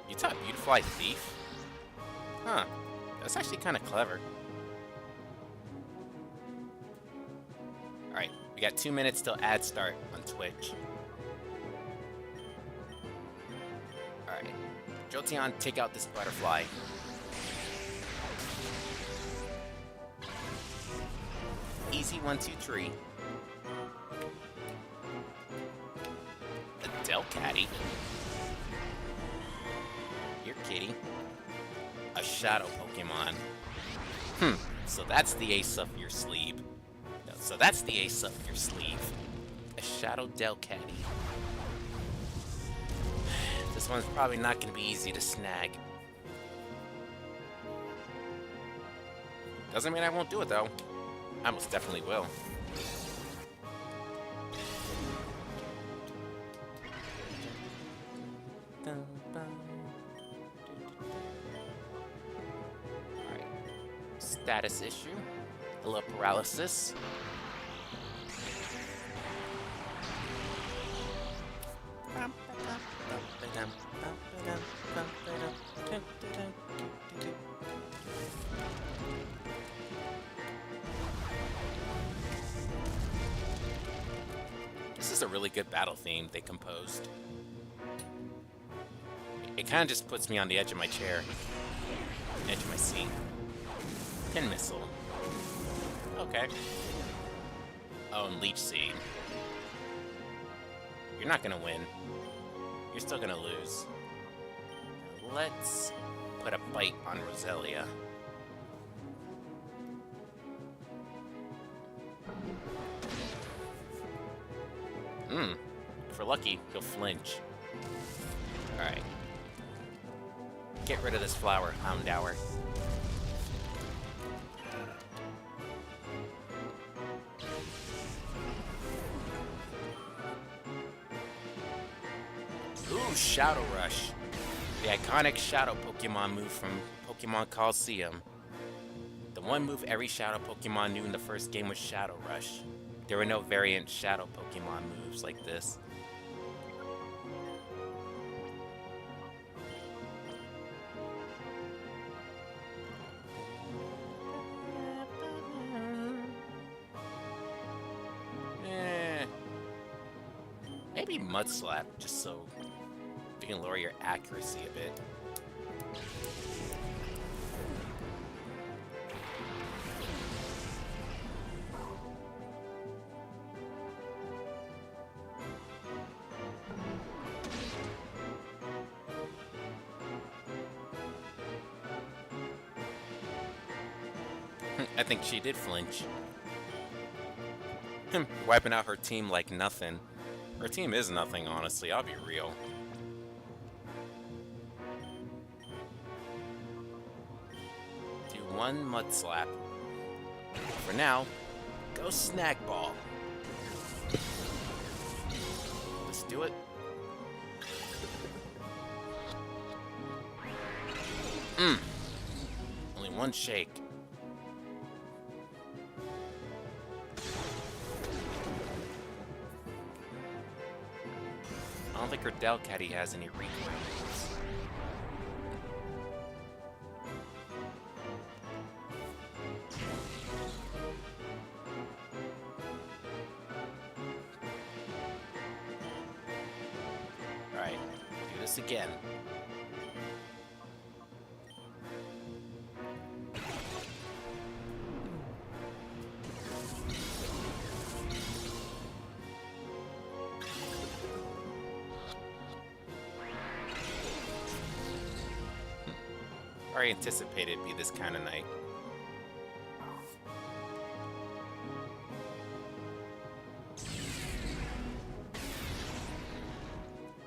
You taught Beautifly Thief? Huh. That's actually kind of clever. Alright, we got 2 minutes till ad start on Twitch. Alright. Jolteon, take out this butterfly. Easy 1, 2, 3. A Delcatty. Here, kitty. A shadow Pokemon. So that's the ace up your sleeve. No, so that's the ace up your sleeve. A shadow Delcatty. This one's probably not going to be easy to snag. Doesn't mean I won't do it, though. I most definitely will. Alright. Status issue. Hello, paralysis. This is a really good battle theme they composed. It kind of just puts me on the edge of my chair. Edge of my seat. Pin Missile. Okay. Oh, and Leech Seed. You're not gonna win. You're still gonna lose. Let's put a bite on Roselia. If we're lucky, he'll flinch. Alright. Get rid of this flower, Houndour. Ooh, Shadow Rush. The iconic Shadow Pokemon move from Pokemon Coliseum. The One move every Shadow Pokemon knew in the first game was Shadow Rush. There were no variant Shadow Pokemon moves like this. Maybe Mud Slap, just so you can lower your accuracy a bit. I think she did flinch. Wiping out her team like nothing. Her team is nothing, honestly, I'll be real. Do one Mud Slap. For now, go Snag Ball. Let's do it. Only one shake. I don't think her Delcatty has any recoil moves. Alright, do this again. I anticipated it'd be this kind of night.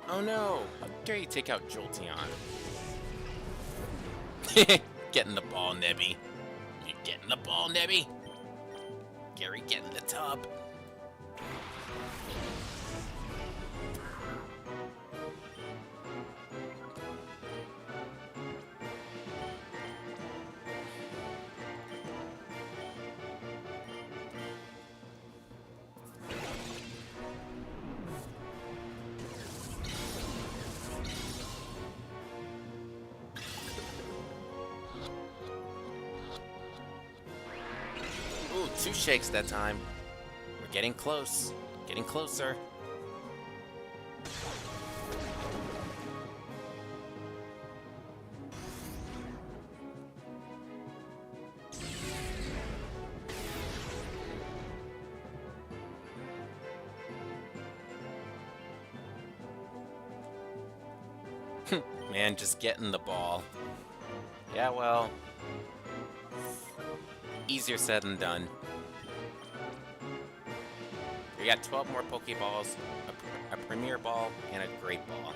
Oh no! How dare you take out Jolteon? Get in the ball, Nebby. You get in the ball, Nebby. Gary, get in the tub. Ooh, 2 shakes that time. We're getting close. Getting closer. Man, just getting the ball. Yeah, well, easier said than done. We got 12 more Pokeballs, a Premier Ball, and a Great Ball.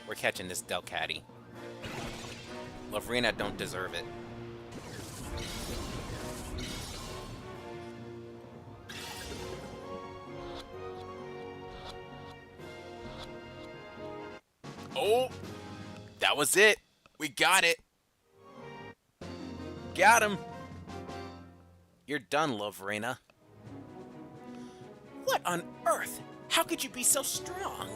We're catching this Delcatty. Lovrina don't deserve it. Oh! That was it! We got it! Got him! You're done, Lovrina. What on earth? How could you be so strong?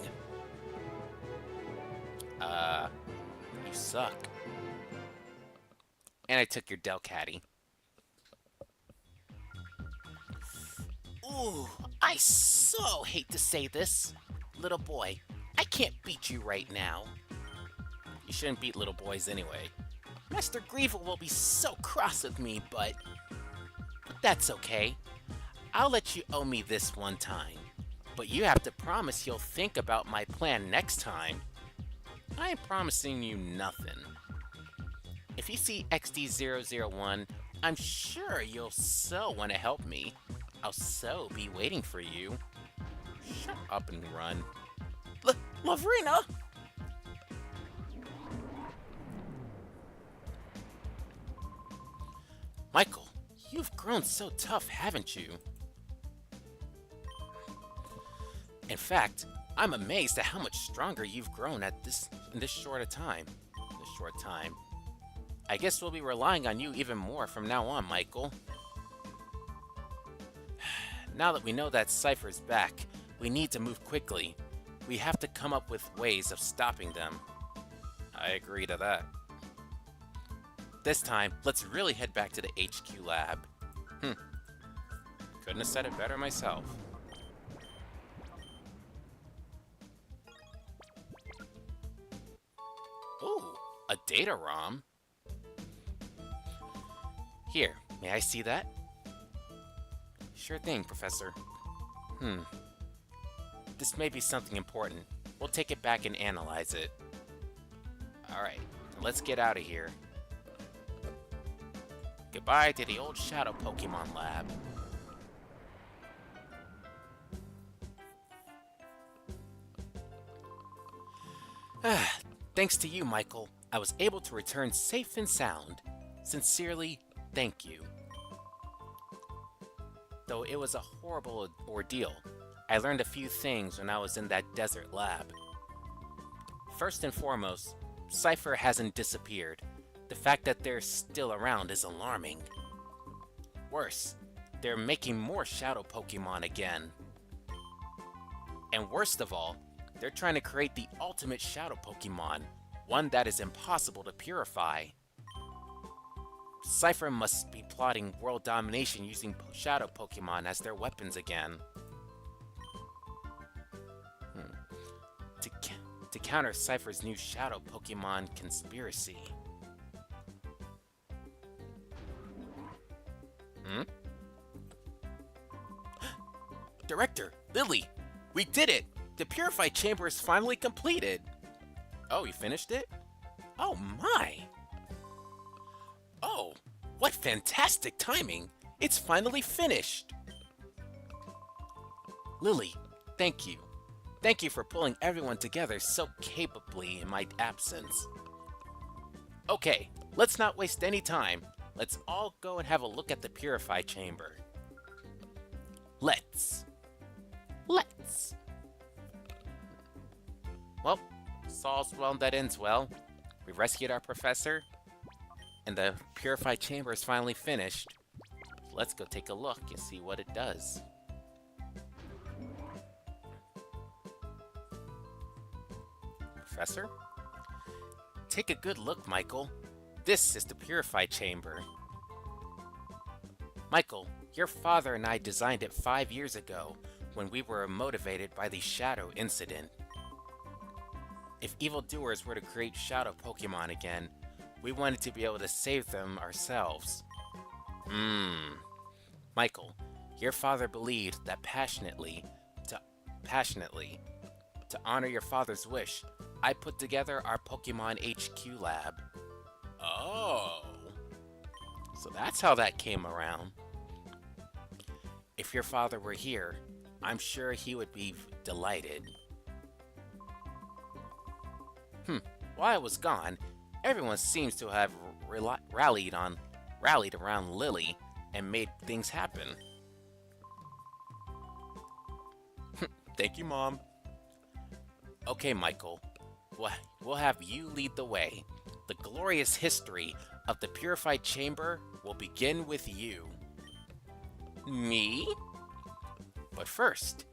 You suck. And I took your Delcatty. Ooh, I so hate to say this. Little boy, I can't beat you right now. You shouldn't beat little boys anyway. Master Greevil will be so cross with me, but that's okay. I'll let you owe me this one time. But you have to promise you'll think about my plan next time. I ain't promising you nothing. If you see XD001, I'm sure you'll so want to help me. I'll so be waiting for you. Shut up and run. Lovrina! Michael, you've grown so tough, haven't you? In fact, I'm amazed at how much stronger you've grown in this short a time. I guess we'll be relying on you even more from now on, Michael. Now that we know that Cypher's back, we need to move quickly. We have to come up with ways of stopping them. I agree to that. This time, let's really head back to the HQ lab. Couldn't have said it better myself. Ooh, a data ROM. Here, may I see that? Sure thing, Professor. This may be something important. We'll take it back and analyze it. Alright, let's get out of here. Goodbye to the old Shadow Pokemon lab. Thanks to you, Michael, I was able to return safe and sound. Sincerely, thank you. Though it was a horrible ordeal, I learned a few things when I was in that desert lab. First and foremost, Cypher hasn't disappeared. The fact that they're still around is alarming. Worse, they're making more Shadow Pokemon again. And worst of all, they're trying to create the ultimate Shadow Pokemon, one that is impossible to purify. Cypher must be plotting world domination using Shadow Pokemon as their weapons again. To counter Cypher's new Shadow Pokemon conspiracy. Director, Lily, we did it! The Purify Chamber is finally completed! Oh, you finished it? Oh my! Oh, what fantastic timing! It's finally finished! Lily, thank you. Thank you for pulling everyone together so capably in my absence. Okay, let's not waste any time. Let's all go and have a look at the Purify Chamber. Let's. Well, all's well that ends well. We rescued our professor, and the Purify Chamber is finally finished. Let's go take a look and see what it does. Professor? Take a good look, Michael. This is the Purify Chamber. Michael, your father and I designed it 5 years ago when we were motivated by the Shadow incident. If evildoers were to create Shadow Pokemon again, we wanted to be able to save them ourselves. Michael, your father believed that passionately, to honor your father's wish, I put together our Pokemon HQ lab. Oh, so that's how that came around. If your father were here, I'm sure he would be delighted. While I was gone, everyone seems to have rallied around Lily and made things happen. Thank you, Mom. Okay, Michael, we'll have you lead the way. The glorious history of the Purified Chamber will begin with you. Me? But first,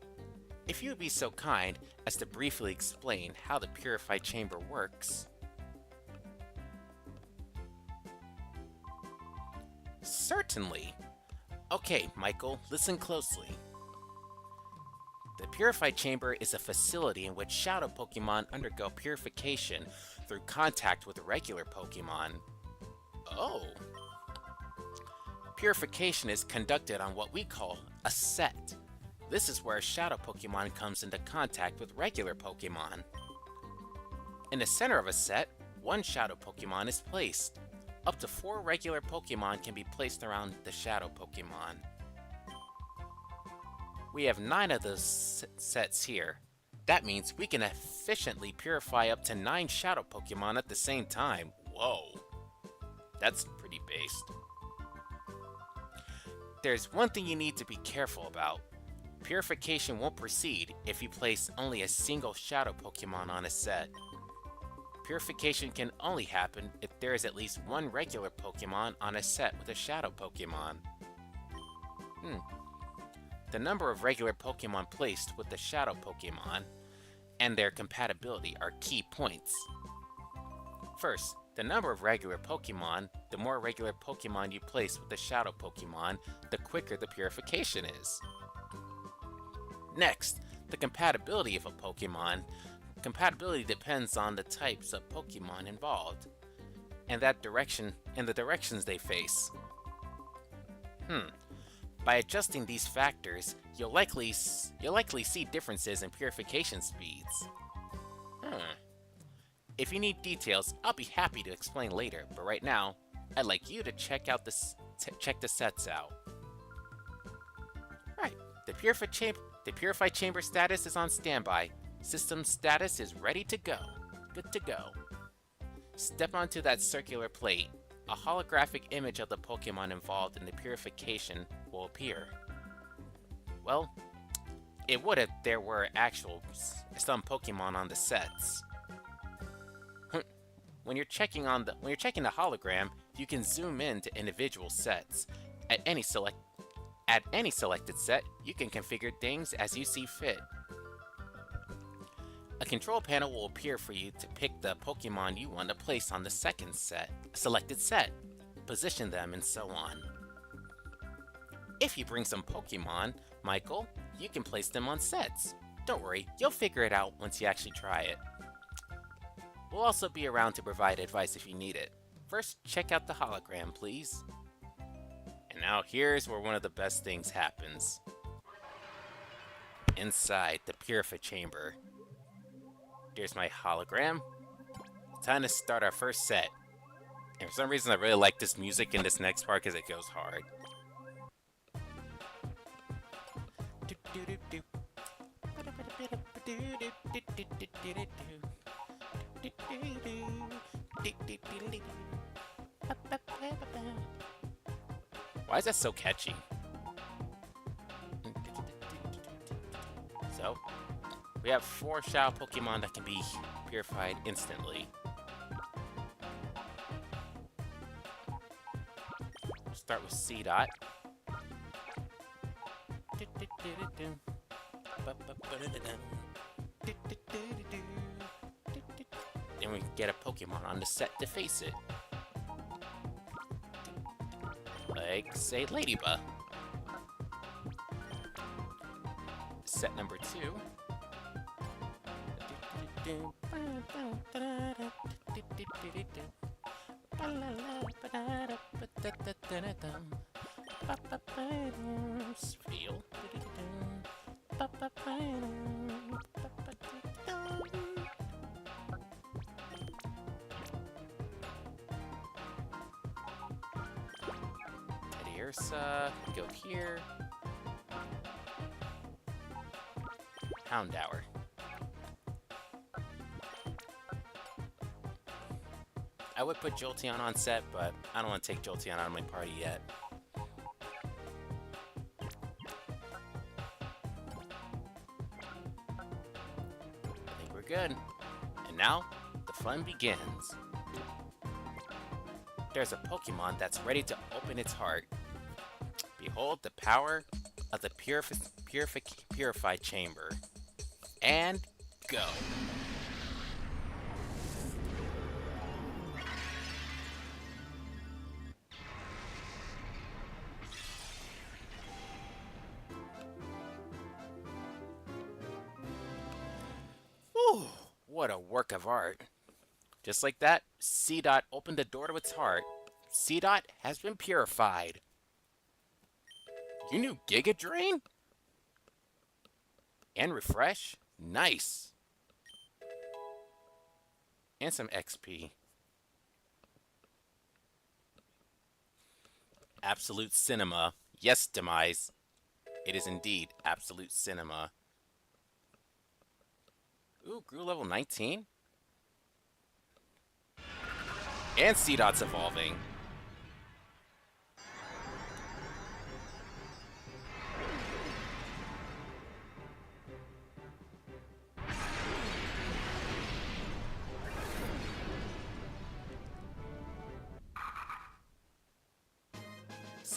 if you would be so kind as to briefly explain how the Purified Chamber works. Certainly. Okay, Michael, listen closely. The Purified Chamber is a facility in which Shadow Pokemon undergo purification through contact with regular Pokemon. Oh. Purification is conducted on what we call a set. This is where Shadow Pokemon comes into contact with regular Pokemon. In the center of a set, one Shadow Pokemon is placed. Up to 4 regular Pokemon can be placed around the Shadow Pokemon. We have 9 of those sets here. That means we can efficiently purify up to 9 Shadow Pokemon at the same time. Whoa, that's pretty based. There's one thing you need to be careful about. Purification won't proceed if you place only a single Shadow Pokemon on a set. Purification can only happen if there is at least one regular Pokemon on a set with a Shadow Pokemon. The number of regular Pokemon placed with the Shadow Pokemon and their compatibility are key points. First, the number of regular Pokemon. The more regular Pokemon you place with the Shadow Pokemon, the quicker the purification is. Next, the compatibility of a Pokemon. Compatibility depends on the types of Pokemon involved, and the directions they face. By adjusting these factors, you'll likely see differences in purification speeds. If you need details, I'll be happy to explain later, but right now, I'd like you to check the sets out. Right, the Purified Chamber status is on standby. System status is ready to go. Good to go. Step onto that circular plate. A holographic image of the Pokemon involved in the purification will appear. Well, it would if there were some Pokemon on the sets. When you're checking the hologram, you can zoom in to individual sets. At any selected set, you can configure things as you see fit. A control panel will appear for you to pick the Pokemon you want to place on the selected set, position them, and so on. If you bring some Pokemon, Michael, you can place them on sets. Don't worry, you'll figure it out once you actually try it. We'll also be around to provide advice if you need it. First, check out the hologram, please. And now here's where one of the best things happens. Inside the Purified Chamber. Here's my hologram. Time to start our first set. And for some reason I really like this music in this next part because it goes hard. Why is that so catchy? So, we have 4 Shadow Pokemon that can be purified instantly. Start with C-Dot. Then we get a Pokemon on the set to face it. Like, say, Ladybug. Set number 2. Feel. Ursa, go here. Houndour. I would put Jolteon on set, but I don't want to take Jolteon out of my party yet. I think we're good. And now, the fun begins. There's a Pokemon that's ready to open its heart. Behold the power of the Purified Chamber. And go! Whew, what a work of art. Just like that, C-Dot opened the door to its heart. C-Dot has been purified. You knew Giga Drain? And Refresh? Nice! And some XP. Absolute Cinema. Yes, Demise. It is indeed Absolute Cinema. Ooh, grew level 19? And C-Dot's evolving.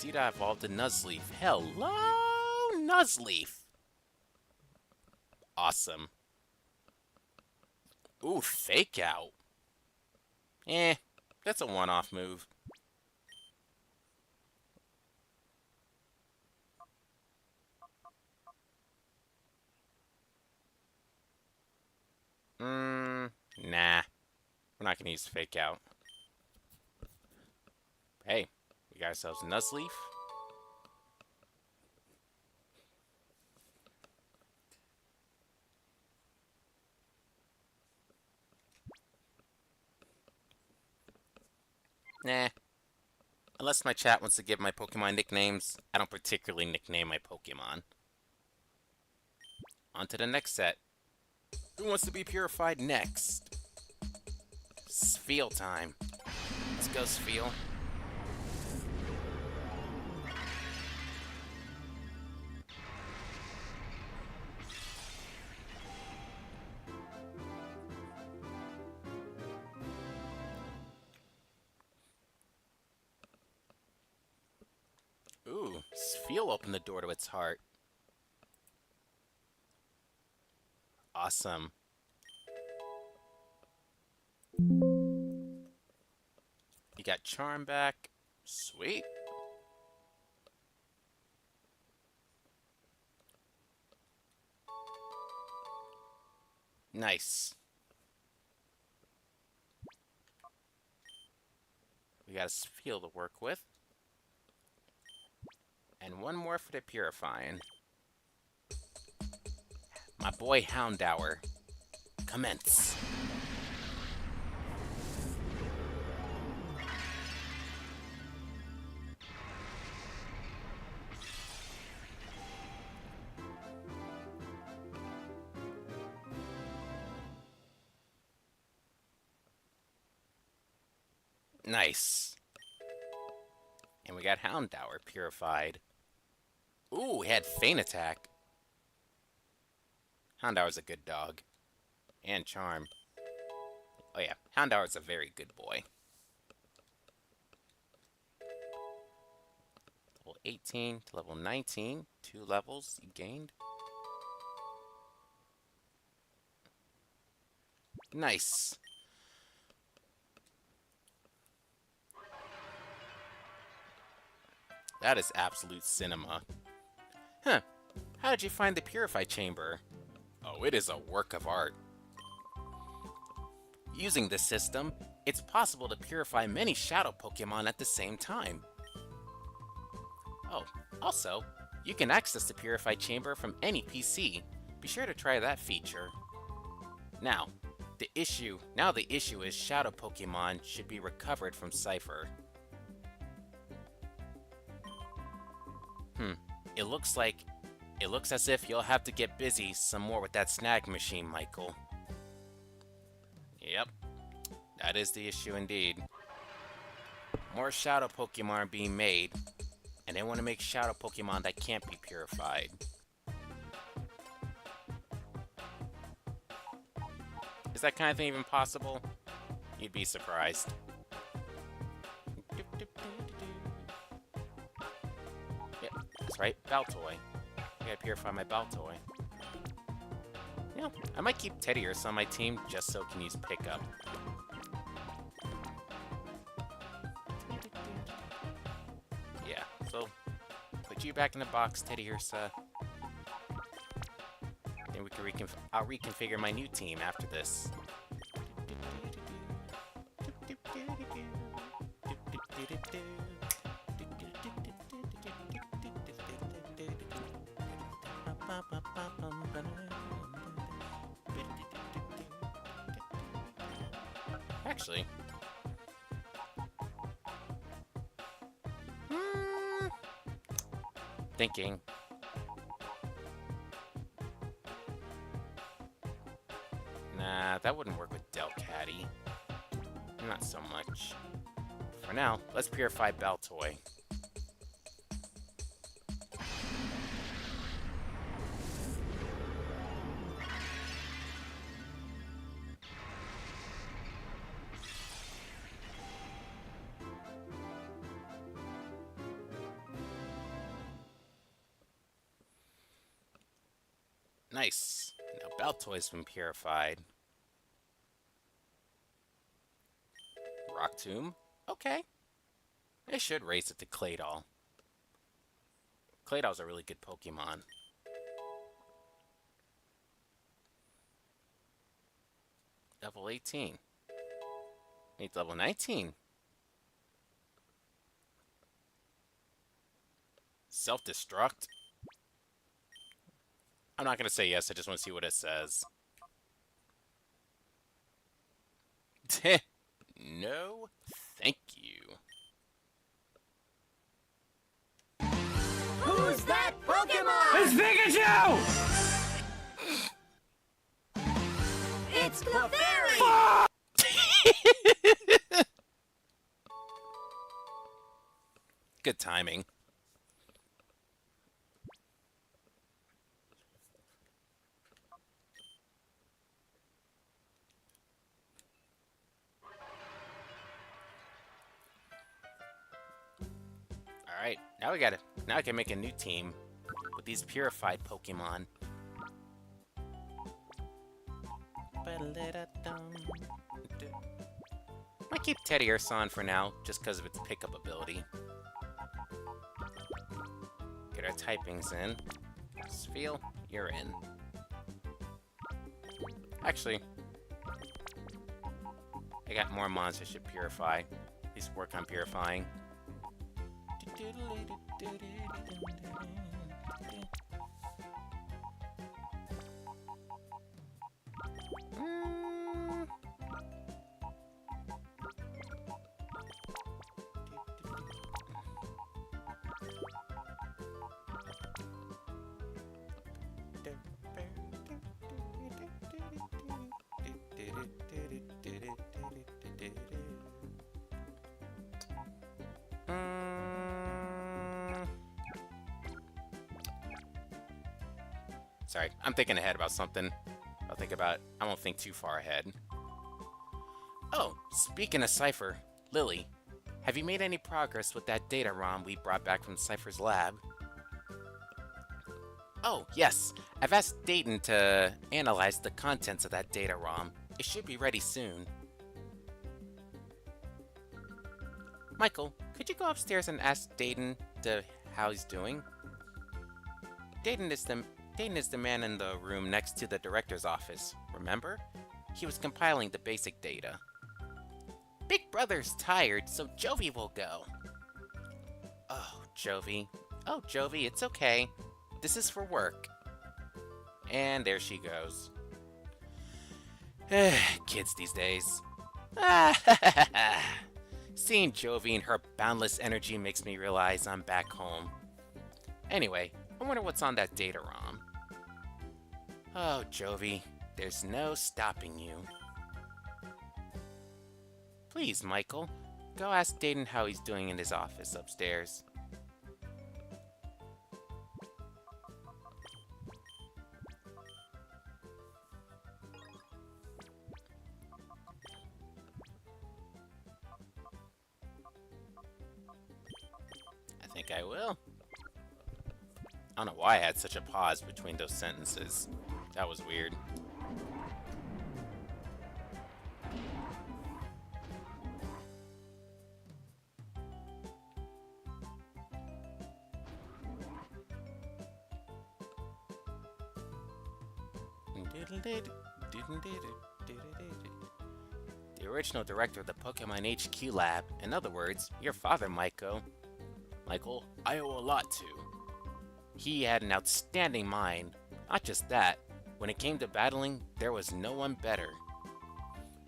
seed I evolved a Nuzleaf. Hello, Nuzleaf! Awesome. Ooh, Fake Out. That's a one-off move. Nah. We're not gonna use Fake Out. Hey, we got ourselves a Nuzleaf. Nah. Unless my chat wants to give my Pokemon nicknames, I don't particularly nickname my Pokemon. On to the next set. Who wants to be purified next? Spheal time. Let's go, Spheal. Ooh, Spheal opened the door to its heart. Awesome. You got Charm back. Sweet. Nice. We got a Spheal to work with. And one more for the purifying. My boy Houndour. Commence. Nice. And we got Houndour purified. Ooh, he had Feint Attack. Houndour's a good dog. And Charm. Oh yeah, Houndour's a very good boy. Level 18 to level 19. 2 levels you gained. Nice. That is absolute cinema. Huh. How did you find the Purify Chamber? Oh, it is a work of art. Using this system, it's possible to purify many Shadow Pokemon at the same time. Oh, also, you can access the Purify Chamber from any PC. Be sure to try that feature. Now, the issue is Shadow Pokemon should be recovered from Cypher. It looks as if you'll have to get busy some more with that snag machine, Michael. Yep, that is the issue indeed. More Shadow Pokemon are being made, and they want to make Shadow Pokemon that can't be purified. Is that kind of thing even possible? You'd be surprised. Yep, that's right, Baltoy. I gotta purify my Baltoy. You know, I might keep Teddiursa on my team just so it can use Pickup. Yeah, so put you back in the box, Teddiursa. Then we can I'll reconfigure my new team after this. Actually, thinking. Nah, that wouldn't work with Delcatty. Not so much. For now, let's purify Baltoy. Nice. Now Baltoy's been purified. Rock Tomb? Okay. They should raise it to Claydol. Claydol's a really good Pokemon. Level 18. Needs level 19. Self-destruct? I'm not going to say yes, I just want to see what it says. No, thank you. Who's that Pokemon? It's Pikachu! It's Clefairy! Good timing. Alright, now I can make a new team with these purified Pokemon. Might keep Teddy Urson for now, just because of its pickup ability. Get our typings in. Spheal, you're in. Actually, I got more monsters to purify. At least work on purifying. Sorry, I'm thinking ahead about something. I won't think too far ahead. Oh, speaking of Cypher, Lily, have you made any progress with that data ROM we brought back from Cypher's lab? Oh, yes. I've asked Dayton to analyze the contents of that data ROM. It should be ready soon. Michael, could you go upstairs and ask Dayton how he's doing? Dayton is the man in the room next to the director's office, remember? He was compiling the basic data. Big Brother's tired, so Jovi will go. Oh, Jovi. Oh, Jovi, it's okay. This is for work. And there she goes. Kids these days. Seeing Jovi and her boundless energy makes me realize I'm back home. Anyway, I wonder what's on that data ROM. Oh, Jovi, there's no stopping you. Please, Michael, go ask Dayton how he's doing in his office upstairs. I think I will. I don't know why I had such a pause between those sentences. That was weird. The original director of the Pokemon HQ lab, in other words, your father, Michael, I owe a lot to. He had an outstanding mind. Not just that, when it came to battling, there was no one better.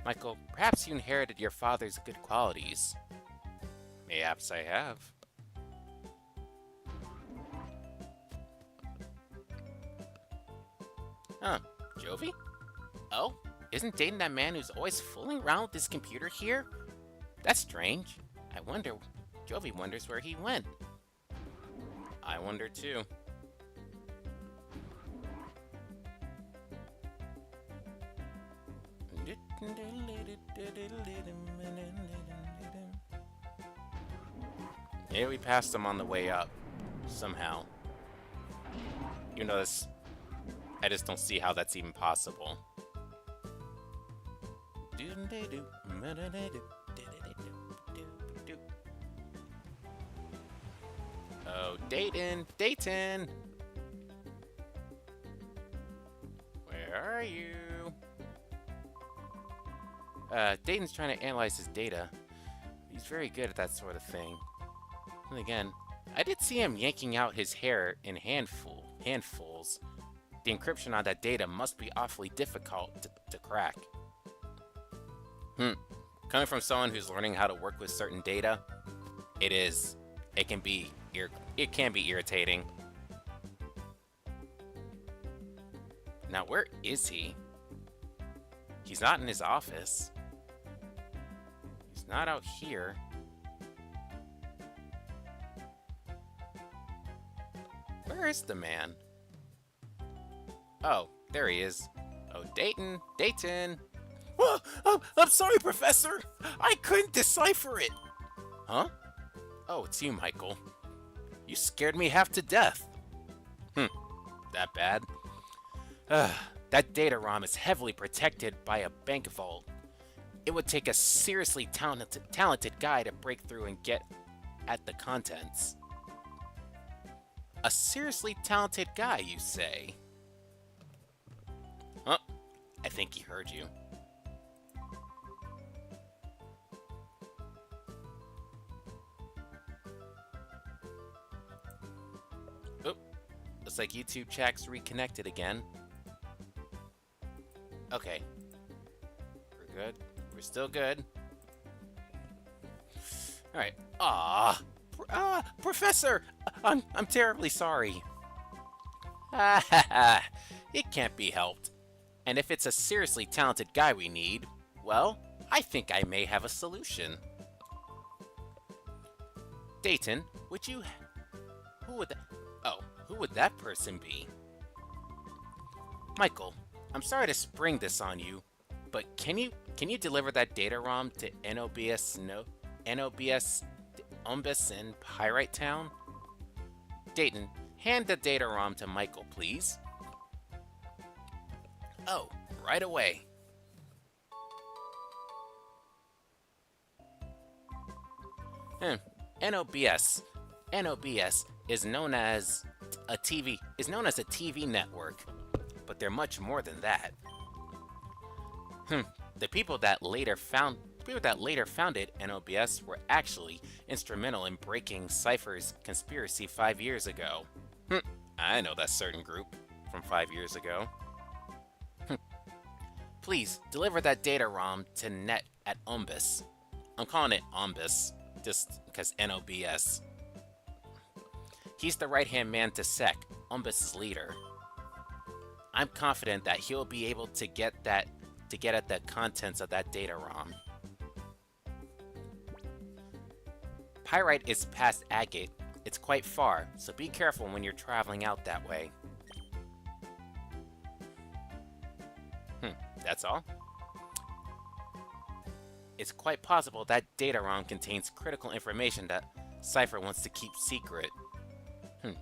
Michael, perhaps you inherited your father's good qualities. Mayhaps I have. Huh, Jovi? Oh, isn't Dayton that man who's always fooling around with his computer here? That's strange. Jovi wonders where he went. I wonder too. Yeah, we passed him on the way up. Somehow. You know this. I just don't see how that's even possible. Oh, Dayton! Dayton! Where are you? Dayton's trying to analyze his data. He's very good at that sort of thing. And again, I did see him yanking out his hair in handfuls. The encryption on that data must be awfully difficult to crack. Coming from someone who's learning how to work with certain data, it can be irritating. Now, where is he? He's not in his office. He's not out here. Where is the man? Oh, there he is. Oh, Dayton! Dayton! Oh, I'm sorry, Professor. I couldn't decipher it. Huh? Oh, it's you, Michael. You scared me half to death. That bad? That data ROM is heavily protected by a bank vault. It would take a seriously talented guy to break through and get at the contents. A seriously talented guy, you say? Huh? I think he heard you. Oop. Looks like YouTube chat's reconnected again. Okay. We're good. We're still good. Alright. Professor! I'm terribly sorry. It can't be helped. And if it's a seriously talented guy we need, well, I think I may have a solution. Dayton, would you... Who would that person be? Michael, I'm sorry to spring this on you, but can you deliver that data ROM to NOBS Umbus in Pyrite Town? Dayton, hand the data ROM to Michael, please. Oh, right away. NOBS is known as a TV network, but they're much more than that. The people that later founded NOBS were actually instrumental in breaking Cypher's conspiracy 5 years ago. I know that certain group from 5 years ago. Please, deliver that data ROM to Net at Umbus. I'm calling it Umbus, just because NOBS. He's the right-hand man to Sec, Umbus's leader. I'm confident that he'll be able to get at the contents of that data ROM. Pyrite is past Agate. It's quite far, so be careful when you're traveling out that way. That's all? It's quite possible that data ROM contains critical information that Cypher wants to keep secret.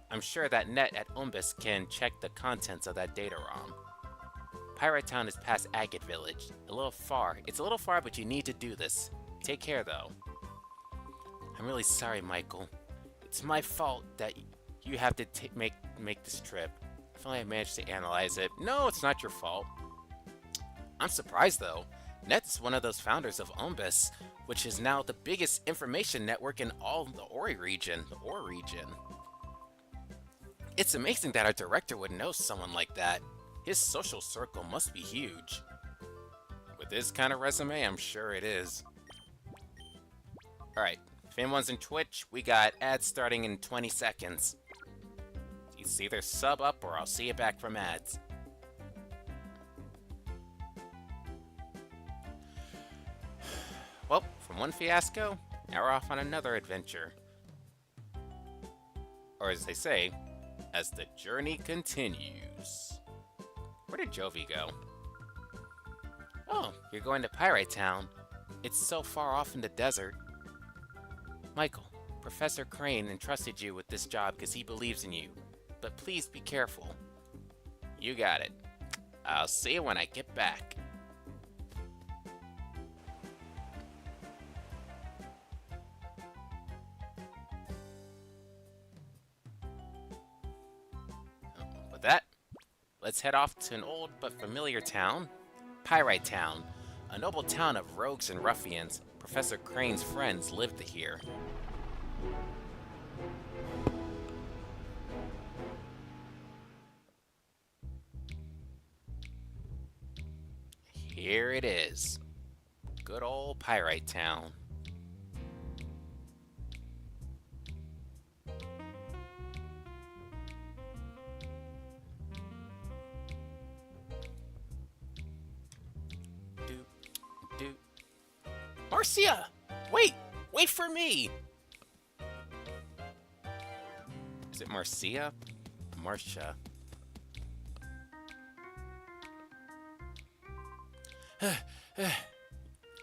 I'm sure that Net at Umbus can check the contents of that data ROM. Pyrite Town is past Agate Village. It's a little far, but you need to do this. Take care, though. I'm really sorry, Michael. It's my fault that you have to make this trip. If only I managed to analyze it. No, it's not your fault. I'm surprised, though. Net's one of those founders of Umbus, which is now the biggest information network in all the Ori region. It's amazing that our director would know someone like that. His social circle must be huge. With this kind of resume, I'm sure it is. Alright, if anyone's in Twitch, we got ads starting in 20 seconds. It's either sub up or I'll see you back from ads. Well, from one fiasco, now we're off on another adventure. Or as they say, as the journey continues. Where did Jovi go? Oh, you're going to Pyrite Town. It's so far off in the desert. Michael, Professor Krane entrusted you with this job because he believes in you. But please be careful. You got it. I'll see you when I get back. With that, let's head off to an old but familiar town, Pyrite Town, a noble town of rogues and ruffians. Professor Crane's friends lived here. Here it is. Good old Pyrite Town. Marcia! Wait! Wait for me! Is it Marcia? Marcia.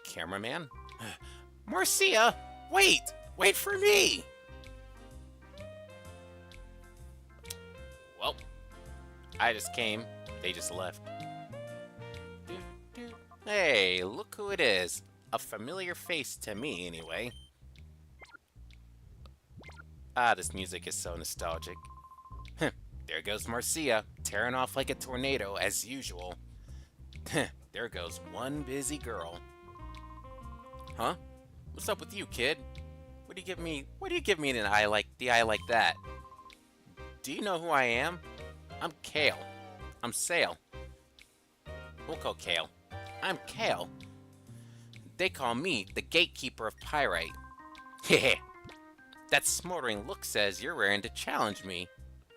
Cameraman? Marcia! Wait! Wait for me! Well, I just came. They just left. Hey, look who it is. A familiar face to me, anyway. Ah, this music is so nostalgic. There goes Marcia, tearing off like a tornado, as usual. There goes one busy girl. Huh? What's up with you, kid? What do you give me an eye like that? Do you know who I am? I'm Kale. I'm Sale. We'll call Kale. I'm Kale. They call me the gatekeeper of Pyrite. Heh. That smoldering look says you're raring to challenge me.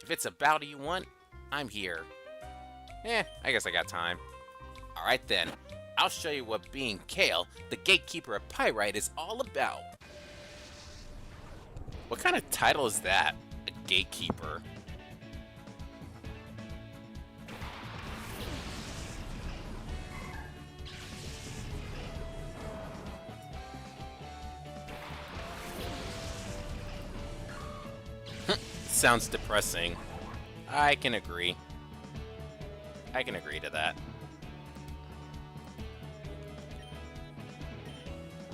If it's a battle you want, I'm here. I guess I got time. Alright then, I'll show you what being Kale, the gatekeeper of Pyrite, is all about. What kind of title is that? A gatekeeper? Sounds depressing. I can agree. I can agree to that.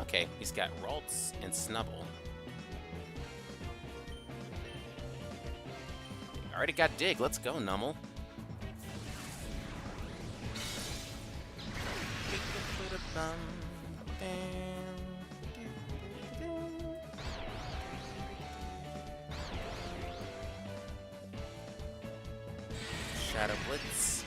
Okay, he's got Ralts and Snubble. Already got Dig. Let's go, Nummel. Shadow Blitz.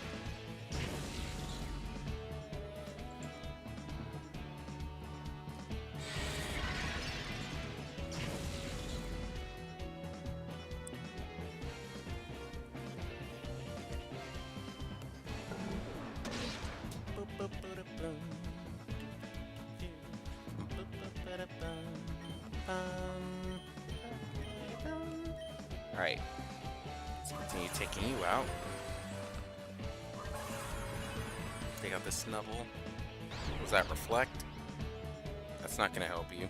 Alright, let's continue taking you out. Take out the Snubble. Was that Reflect? That's not gonna help you.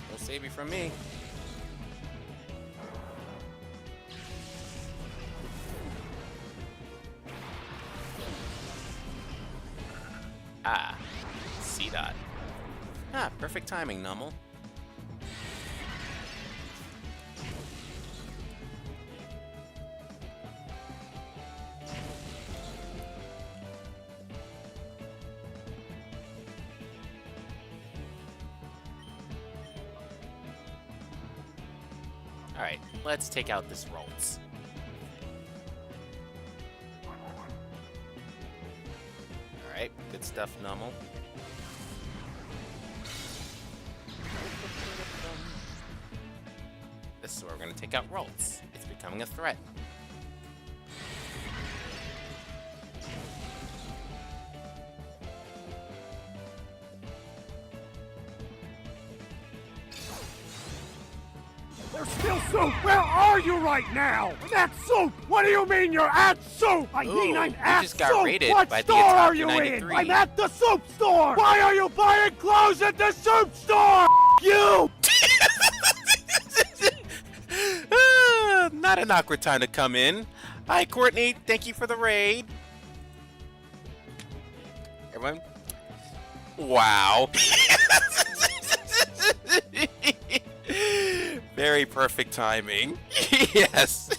Won't save you from me. Ah, C-Dot. Ah, perfect timing, Nummel. Alright, let's take out this Ralts. Alright, good stuff, Nummel. This is where we're going to take out Ralts. It's becoming a threat. There's still soup! Where are you right now? I'm at soup! What do you mean you're at soup? I mean I'm at just got soup! raided What by the store are Otaku you 93. in? I'm at the soup store! Why are you buying clothes at the soup store? You! Not an awkward time to come in. Hi, Courtney. Thank you for the raid. Everyone? Wow. Very perfect timing. Yes.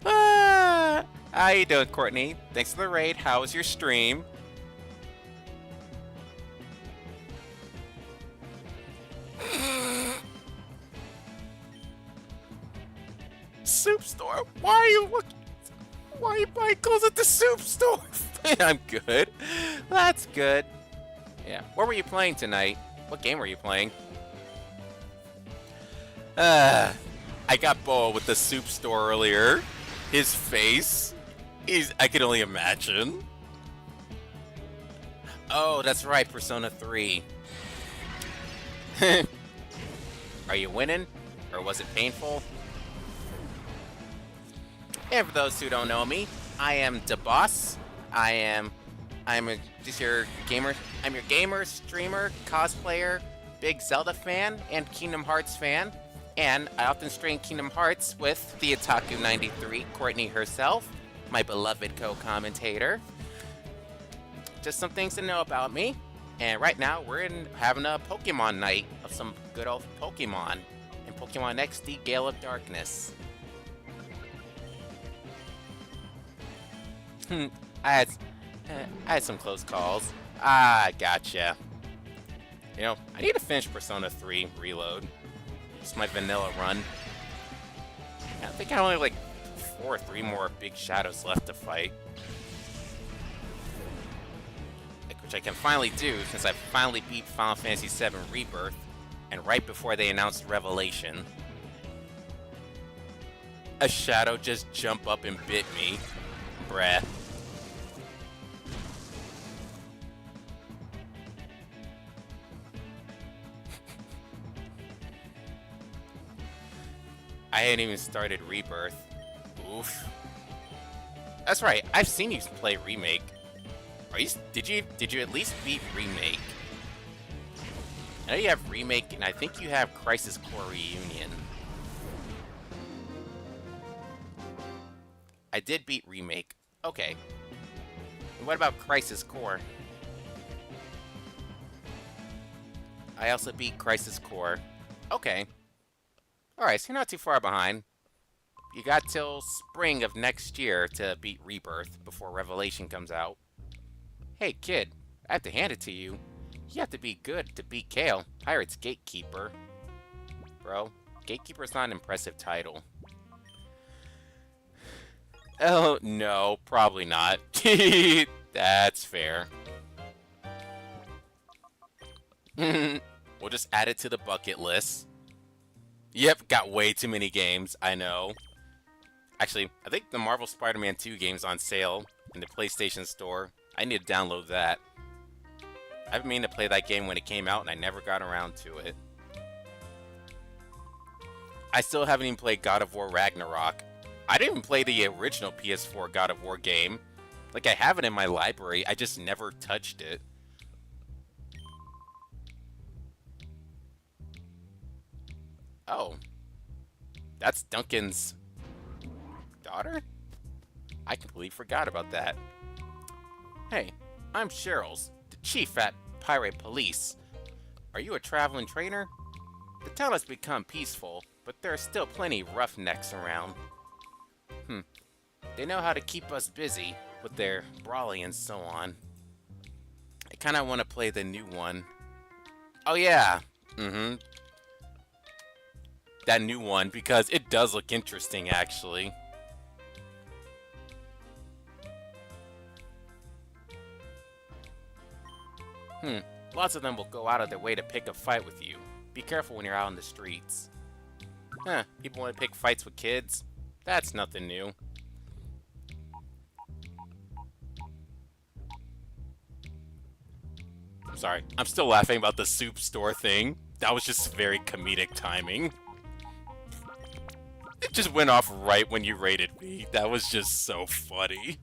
How you doing, Courtney? Thanks for the raid. How was your stream? Soup store? Why are you looking? Why are you buying clothes at the soup store? I'm good. That's good. Yeah. What were you playing tonight? What game were you playing? I got Bo with the soup store earlier. His face. I can only imagine. Oh, that's right, Persona 3. Are you winning? Or was it painful? And for those who don't know me, I am the boss. I'm your gamer, streamer, cosplayer, big Zelda fan, and Kingdom Hearts fan. And I often stream Kingdom Hearts with the Otaku 93, Courtney herself, my beloved co-commentator. Just some things to know about me. And right now we're having a Pokemon night of some good old Pokemon in Pokémon XD Gale of Darkness. I had some close calls. Ah, gotcha. You know, I need to finish Persona 3 Reload. It's my vanilla run. I think I only have like 4 or 3 more big shadows left to fight. Which I can finally do since I finally beat Final Fantasy VII Rebirth, and right before they announced Revelation. A shadow just jumped up and bit me. Bruh. I hadn't even started Rebirth. Oof. That's right, I've seen you play Remake. Did you at least beat Remake? I know you have Remake, and I think you have Crisis Core Reunion. I did beat Remake. Okay. And what about Crisis Core? I also beat Crisis Core. Okay. Alright, so you're not too far behind. You got till spring of next year to beat Rebirth before Revelation comes out. Hey kid, I have to hand it to you. You have to be good to beat Gale, Pirate's Gatekeeper. Bro, Gatekeeper's not an impressive title. Oh, no, probably not. That's fair. We'll just add it to the bucket list. Yep, got way too many games, I know. Actually, I think the Marvel Spider-Man 2 game's on sale in the PlayStation Store. I need to download that. I've been meaning to play that game when it came out, and I never got around to it. I still haven't even played God of War Ragnarok. I didn't even play the original PS4 God of War game. Like, I have it in my library, I just never touched it. Oh. That's Duncan's daughter? I completely forgot about that. Hey, I'm Cheryl's, the chief at Pirate Police. Are you a traveling trainer? The town has become peaceful, but there are still plenty of roughnecks around. They know how to keep us busy with their brawling and so on. I kinda wanna play the new one. Oh yeah, that new one, because it does look interesting actually. Lots of them will go out of their way to pick a fight with you. Be careful when you're out on the streets. People want to pick fights with kids? That's nothing new. I'm sorry, I'm still laughing about the soup store thing. That was just very comedic timing. It just went off right when you rated me. That was just so funny.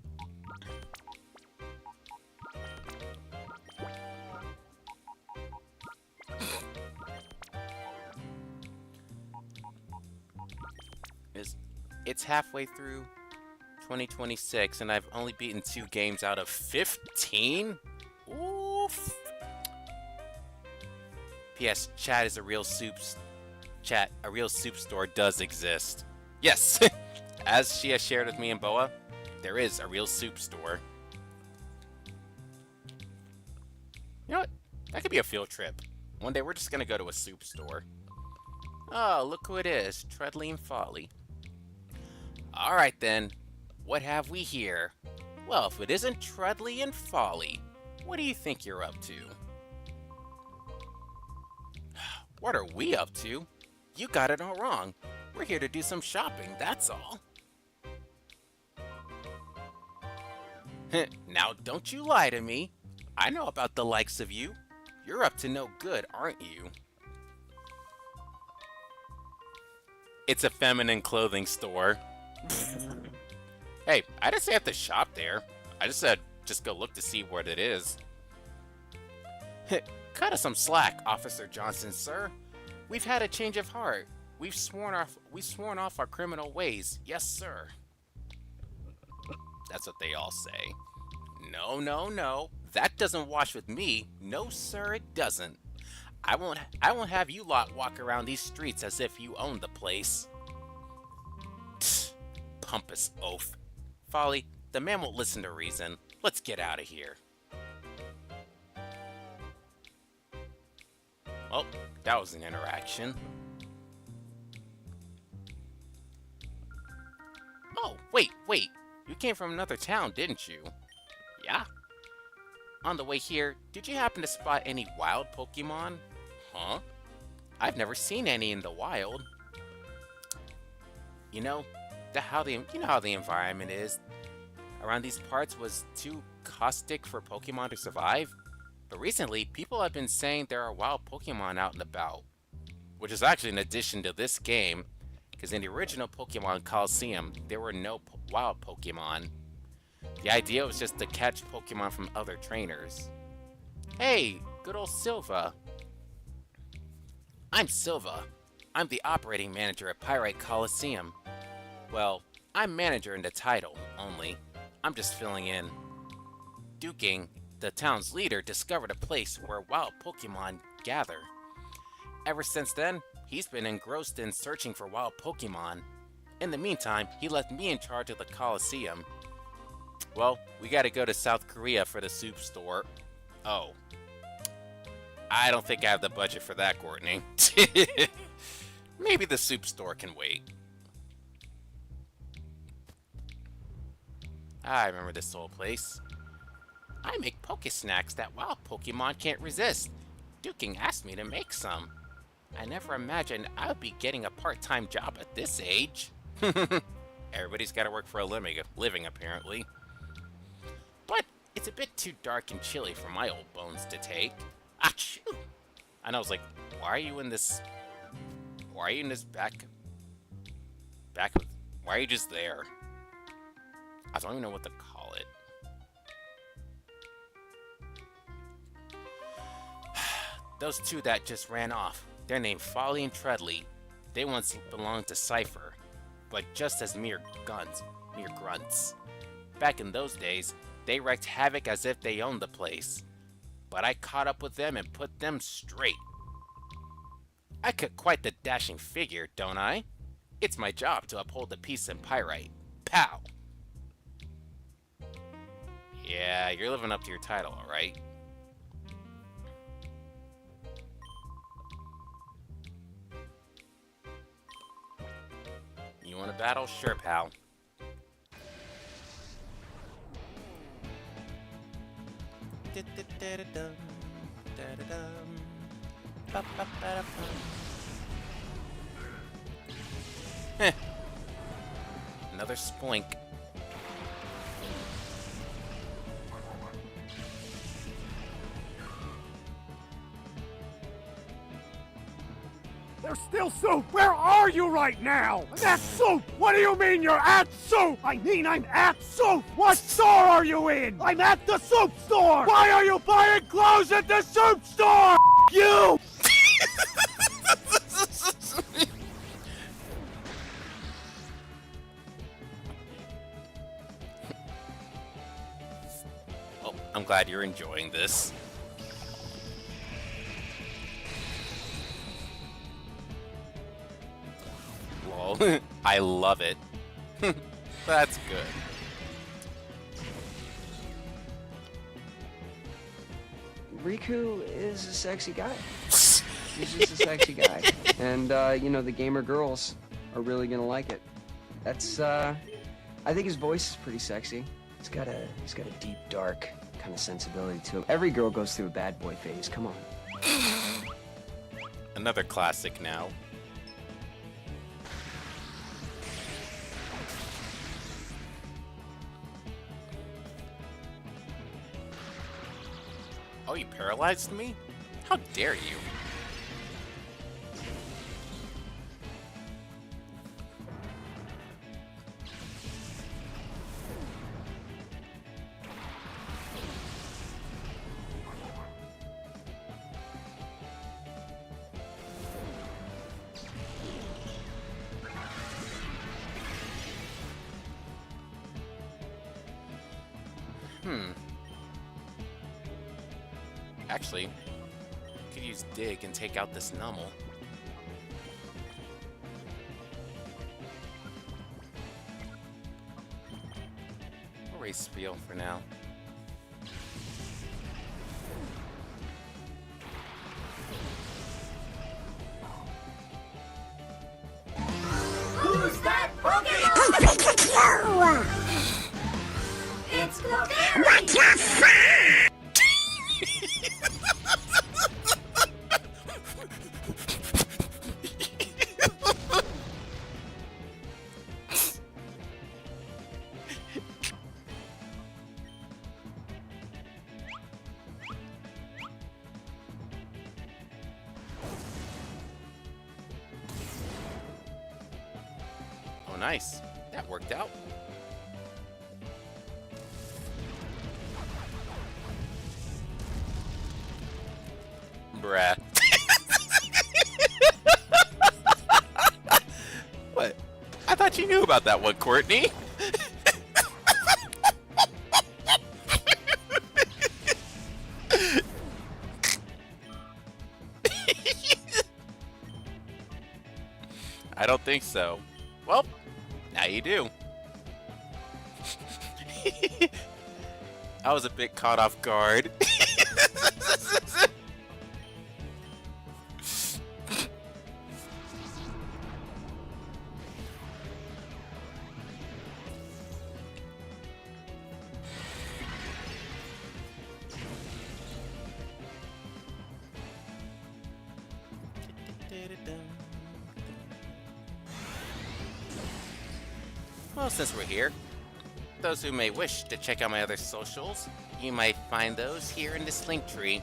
It's halfway through 2026, and I've only beaten 2 games out of 15? Oof. P.S. Chat is a real soups. Chat, a real soup store does exist. Yes, as she has shared with me and Boa, there is a real soup store. You know what? That could be a field trip. One day we're just gonna go to a soup store. Oh, look who it is, Treadley and Folly. Alright then, what have we here? Well, if it isn't Treadley and Folly, what do you think you're up to? What are we up to? You got it all wrong. We're here to do some shopping, that's all. Now, don't you lie to me. I know about the likes of you. You're up to no good, aren't you? It's a feminine clothing store. Hey, I didn't say I have to shop there. I just said just go look to see what it is. Cut us some slack, Officer Johnson, sir. We've had a change of heart. We've sworn off our criminal ways. Yes, sir. That's what they all say. No, no, no. That doesn't wash with me. No, sir, it doesn't. I won't have you lot walk around these streets as if you own the place. Pompous oaf. Folly, the man won't listen to reason. Let's get out of here. Well, that was an interaction. Oh, wait. You came from another town, didn't you? Yeah. On the way here, did you happen to spot any wild Pokemon? Huh? I've never seen any in the wild. You know how the environment is around these parts was too caustic for Pokemon to survive. But recently, people have been saying there are wild Pokemon out and about, which is actually an addition to this game, because in the original Pokemon Coliseum, there were no wild Pokemon. The idea was just to catch Pokemon from other trainers. Hey, good old Silva. I'm Silva. I'm the operating manager at Pyrite Coliseum. Well, I'm manager in the title, only. I'm just filling in. Duking, the town's leader, discovered a place where wild Pokemon gather. Ever since then, he's been engrossed in searching for wild Pokemon. In the meantime, he left me in charge of the Coliseum. Well, we gotta go to South Korea for the soup store. Oh. I don't think I have the budget for that, Courtney. Maybe the soup store can wait. I remember this old place. I make Poke Snacks that wild Pokemon can't resist. Duking asked me to make some. I never imagined I would be getting a part-time job at this age. Everybody's gotta work for a living, apparently. But it's a bit too dark and chilly for my old bones to take. Achoo! And I was like, why are you in this back of, why are you just there? I don't even know what to call it. Those two that just ran off, they're named Folly and Treadley. They once belonged to Cypher, but just as mere grunts. Back in those days, they wreaked havoc as if they owned the place. But I caught up with them and put them straight. I cut quite the dashing figure, don't I? It's my job to uphold the peace in Pyrite. Pow! Yeah, you're living up to your title, alright? You want to battle? Sure, pal. Another spoink. There's still soup! Where are you right now? I'm at soup! What do you mean you're at soup? I mean I'm at soup! What store are you in? I'm at the soup store! Why are you buying clothes at the soup store? You! I'm glad you're enjoying this. Lol. I love it. That's good. Riku is a sexy guy. He's just a sexy guy. And, you know, the gamer girls are really gonna like it. That's, I think his voice is pretty sexy. He's got a deep, dark kind of sensibility to him. Every girl goes through a bad boy phase, come on. Another classic now. Oh, you paralyzed me? How dare you? Actually, could use dig and take out this Nummel. We'll raise Spiel for now. Who's that Pokémon? It's Clefairy! Oh, nice. That worked out. Bruh. What? I thought you knew about that one, Courtney. I don't think so. Well, now you do. I was a bit caught off guard. Well, since we're here, those who may wish to check out my other socials, you might find those here in this link tree.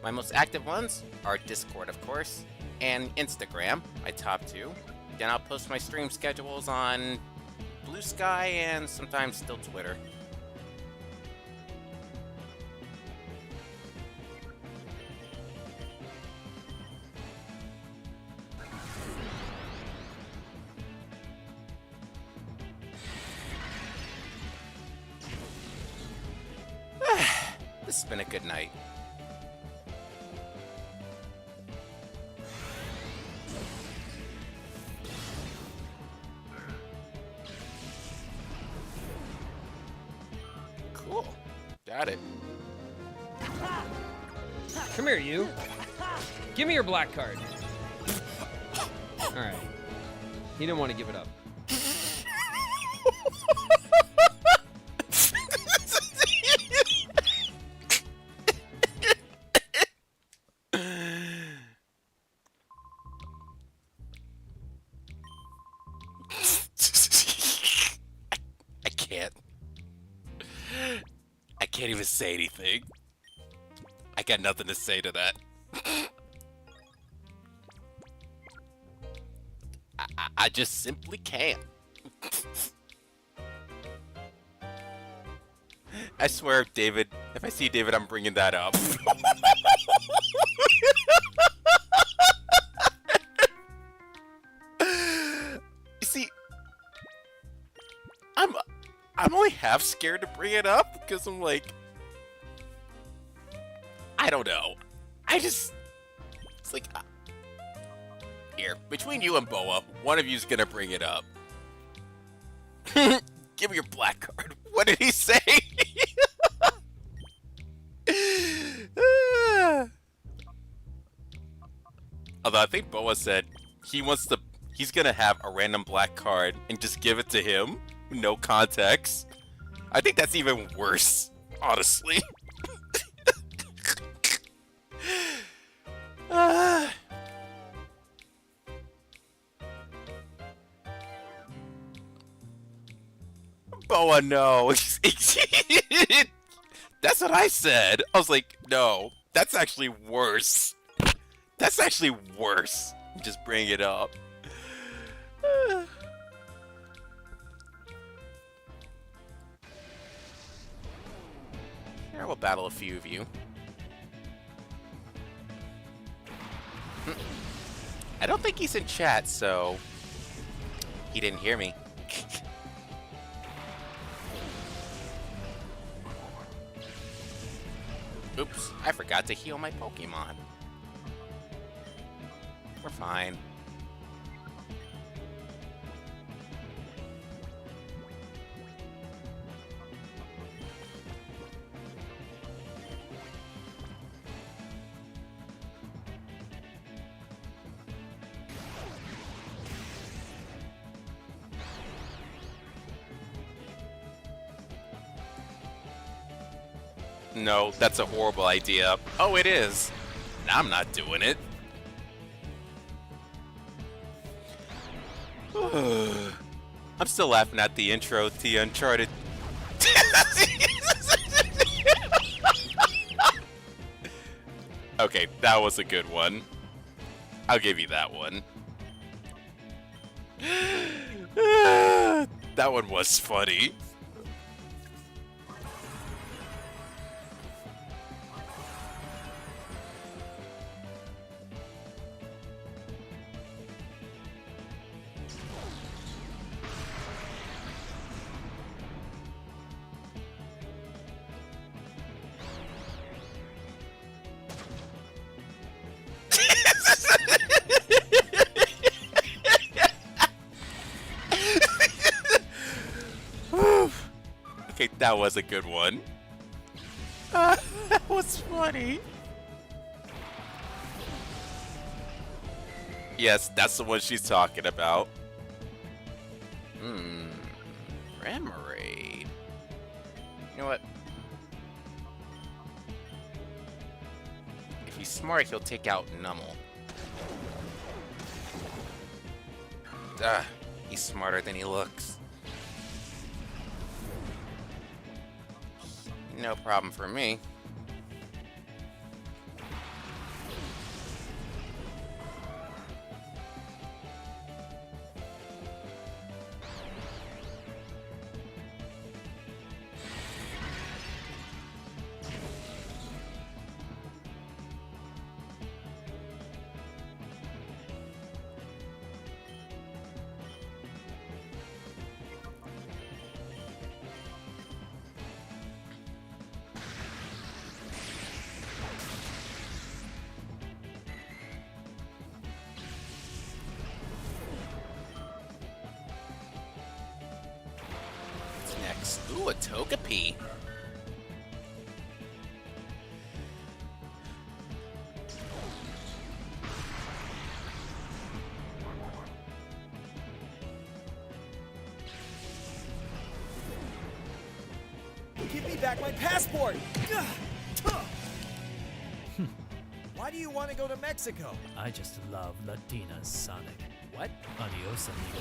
My most active ones are Discord, of course, and Instagram, my top two. Then I'll post my stream schedules on Blue Sky and sometimes still Twitter. This has been a good night. Cool. Got it. Come here, you. Give me your black card. All right. He didn't want to give it up. I can't even say anything. I got nothing to say to that. I just simply can't. I swear, David, if I see David, I'm bringing that up. You see, I'm only half scared to bring it up because I'm like, I don't know. It's like, here, between you and Boa, one of you's gonna bring it up. Give me your black card. What did he say? Although I think Boa said he's gonna have a random black card and just give it to him, no context. I think that's even worse, honestly. Boa, no. That's what I said. I was like, no, that's actually worse. That's actually worse. Just bring it up. Here, we'll battle a few of you. I don't think he's in chat, so he didn't hear me. Oops, I forgot to heal my Pokemon. We're fine. No, that's a horrible idea. Oh, it is. I'm not doing it. I'm still laughing at the intro to Uncharted. Okay, that was a good one. I'll give you that one. That one was funny. Okay, that was a good one. That was funny. Yes, that's the one she's talking about. Remoraid. You know what? If he's smart, he'll take out Nummel. He's smarter than he looks. No problem for me. Next. Ooh, a Togepi. Give me back my passport! Why do you want to go to Mexico? I just love Latinas, Sonic. What? Adios, amigo.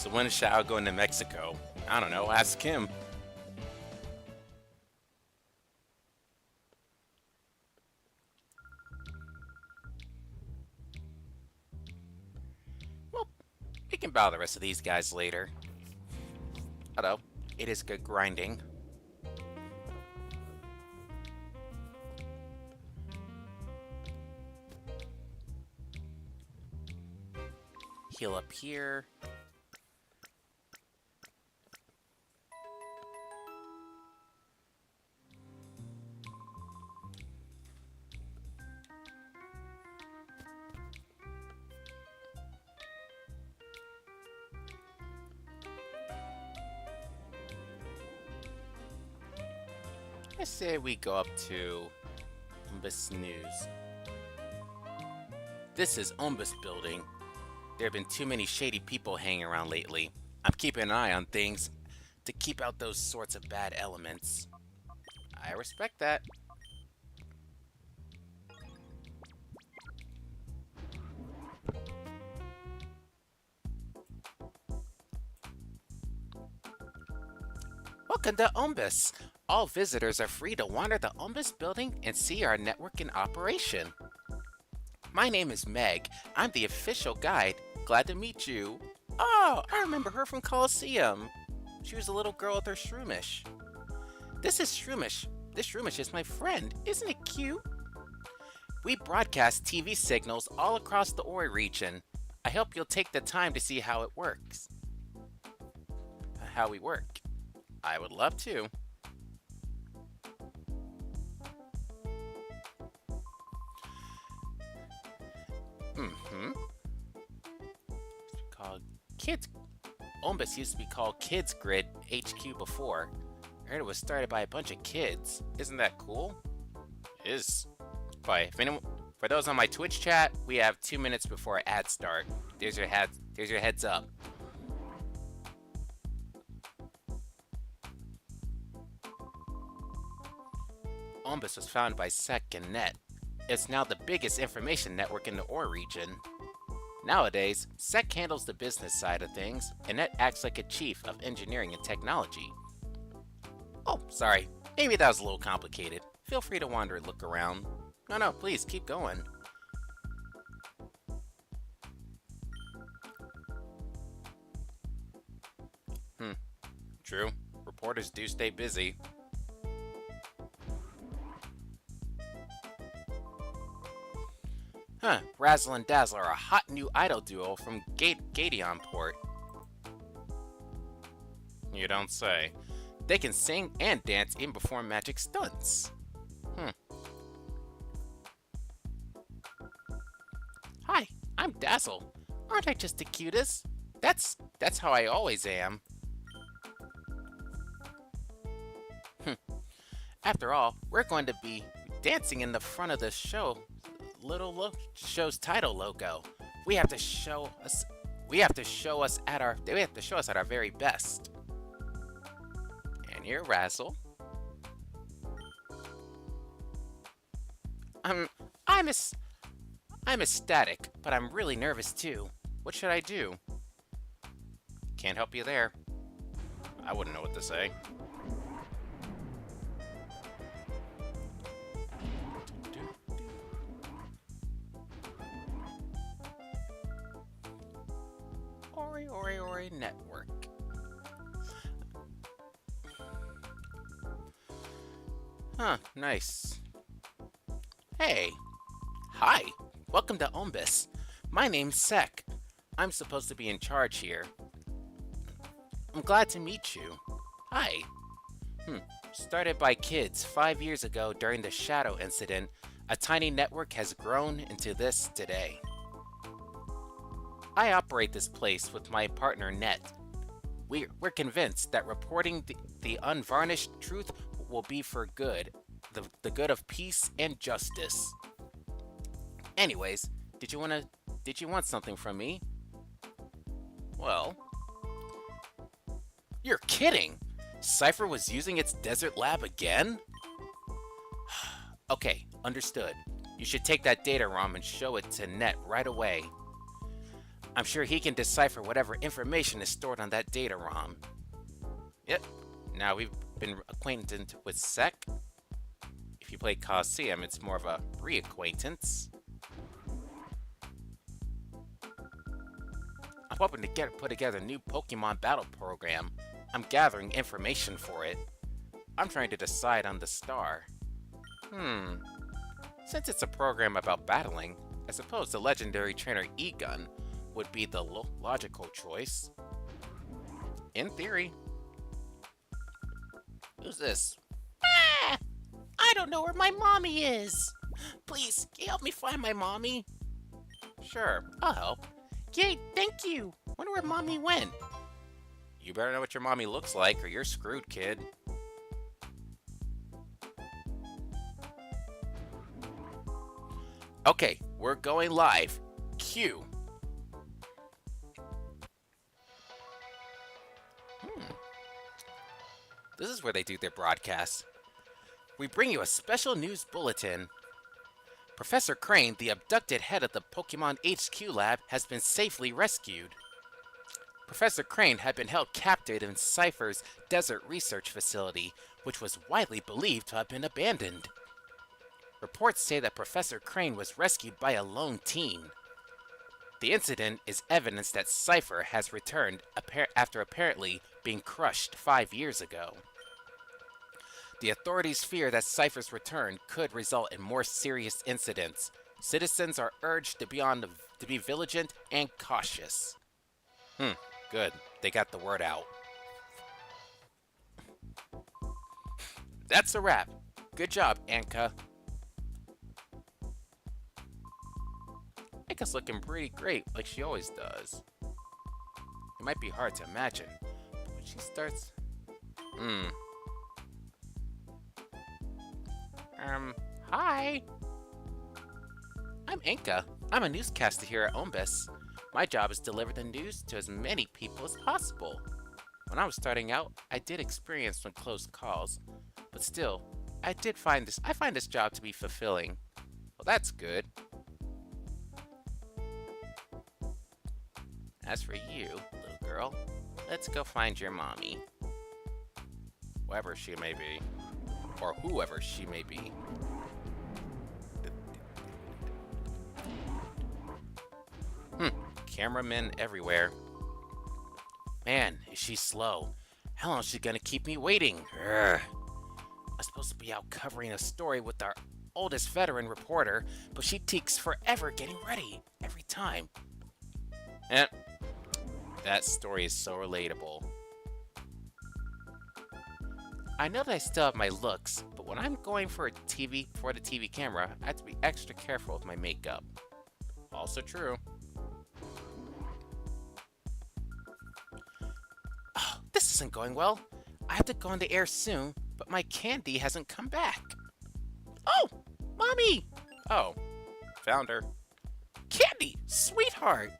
So when is Shao going to Mexico? I don't know, ask him. Well, we can battle the rest of these guys later. Although, it is good grinding. Heal up here. I say we go up to Umbus News. This is Umbus Building. There have been too many shady people hanging around lately. I'm keeping an eye on things to keep out those sorts of bad elements. I respect that. Welcome to Umbus. All visitors are free to wander the Umbus building and see our network in operation. My name is Meg. I'm the official guide. Glad to meet you. Oh, I remember her from Coliseum. She was a little girl with her Shroomish. This is Shroomish. This Shroomish is my friend. Isn't it cute? We broadcast TV signals all across the Ori region. I hope you'll take the time to see how it works. How we work. I would love to. Called Kids. Umbus used to be called Kids Grid HQ before. I heard it was started by a bunch of kids. Isn't that cool? It is. But for those on my Twitch chat, we have 2 minutes before ads start. There's your heads up. Umbus was founded by Sek and Net. It's now the biggest information network in the Ore region. Nowadays, Sek handles the business side of things, and Net acts like a chief of engineering and technology. Oh, sorry. Maybe that was a little complicated. Feel free to wander and look around. No, please, keep going. True. Reporters do stay busy. Razzle and Dazzle are a hot new idol duo from Gadeon Port. You don't say. They can sing and dance and perform magic stunts. Hi, I'm Dazzle. Aren't I just the cutest? That's how I always am. After all, we're going to be dancing in the front of the show. Show's title logo. They have to show us at our very best. And here, Razzle. I'm ecstatic, but I'm really nervous too. What should I do? Can't help you there. I wouldn't know what to say. Ori Network. Nice. Hey. Hi. Welcome to Umbus. My name's Sek. I'm supposed to be in charge here. I'm glad to meet you. Hi. Started by kids 5 years ago during the Shadow incident, a tiny network has grown into this today. I operate this place with my partner Net. We're convinced that reporting the unvarnished truth will be for good, the good of peace and justice. Anyways, did you want something from me? Well, you're kidding! Cypher was using its desert lab again? Okay, understood. You should take that data ROM and show it to Net right away. I'm sure he can decipher whatever information is stored on that data ROM. Yep, now we've been acquainted with Sec. If you play Coliseum, it's more of a reacquaintance. I'm hoping to put together a new Pokemon battle program. I'm gathering information for it. I'm trying to decide on the star. Since it's a program about battling, I suppose the legendary trainer E-Gun would be the logical choice. In theory. Who's this? Ah! I don't know where my mommy is. Please, can you help me find my mommy? Sure, I'll help. Yay, thank you. Wonder where mommy went. You better know what your mommy looks like or you're screwed, kid. Okay, we're going live. Cue. This is where they do their broadcasts. We bring you a special news bulletin. Professor Krane, the abducted head of the Pokemon HQ lab, has been safely rescued. Professor Krane had been held captive in Cypher's desert research facility, which was widely believed to have been abandoned. Reports say that Professor Krane was rescued by a lone teen. The incident is evidence that Cypher has returned after apparently being crushed 5 years ago. The authorities fear that Cypher's return could result in more serious incidents. Citizens are urged to be vigilant and cautious. Good. They got the word out. That's a wrap. Good job, Anka. Anka's looking pretty great, like she always does. It might be hard to imagine, but when she starts... Hi! I'm Anka. I'm a newscaster here at Ombus. My job is to deliver the news to as many people as possible. When I was starting out, I did experience some close calls, but still, I find this job to be fulfilling. Well, that's good. As for you, little girl, let's go find your mommy. Whoever she may be. Or whoever she may be. Cameramen everywhere. Man, is she slow. How long is she gonna keep me waiting? Urgh. I'm supposed to be out covering a story with our oldest veteran reporter, but she takes forever getting ready every time. And that story is so relatable. I know that I still have my looks, but when I'm going for the TV camera, I have to be extra careful with my makeup. Also true. Oh, this isn't going well. I have to go on the air soon, but my candy hasn't come back. Oh, Mommy! Oh, found her. Candy, sweetheart!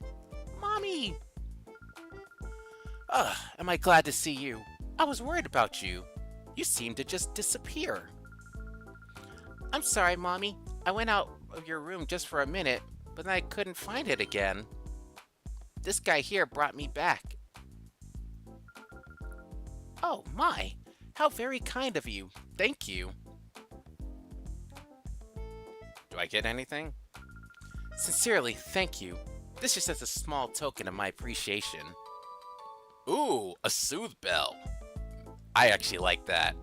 Mommy! Ugh, am I glad to see you. I was worried about you. You seem to just disappear. I'm sorry, Mommy. I went out of your room just for a minute, but then I couldn't find it again. This guy here brought me back. Oh, my. How very kind of you. Thank you. Do I get anything? Sincerely, thank you. This is just a small token of my appreciation. Ooh, a soothe bell. I actually like that.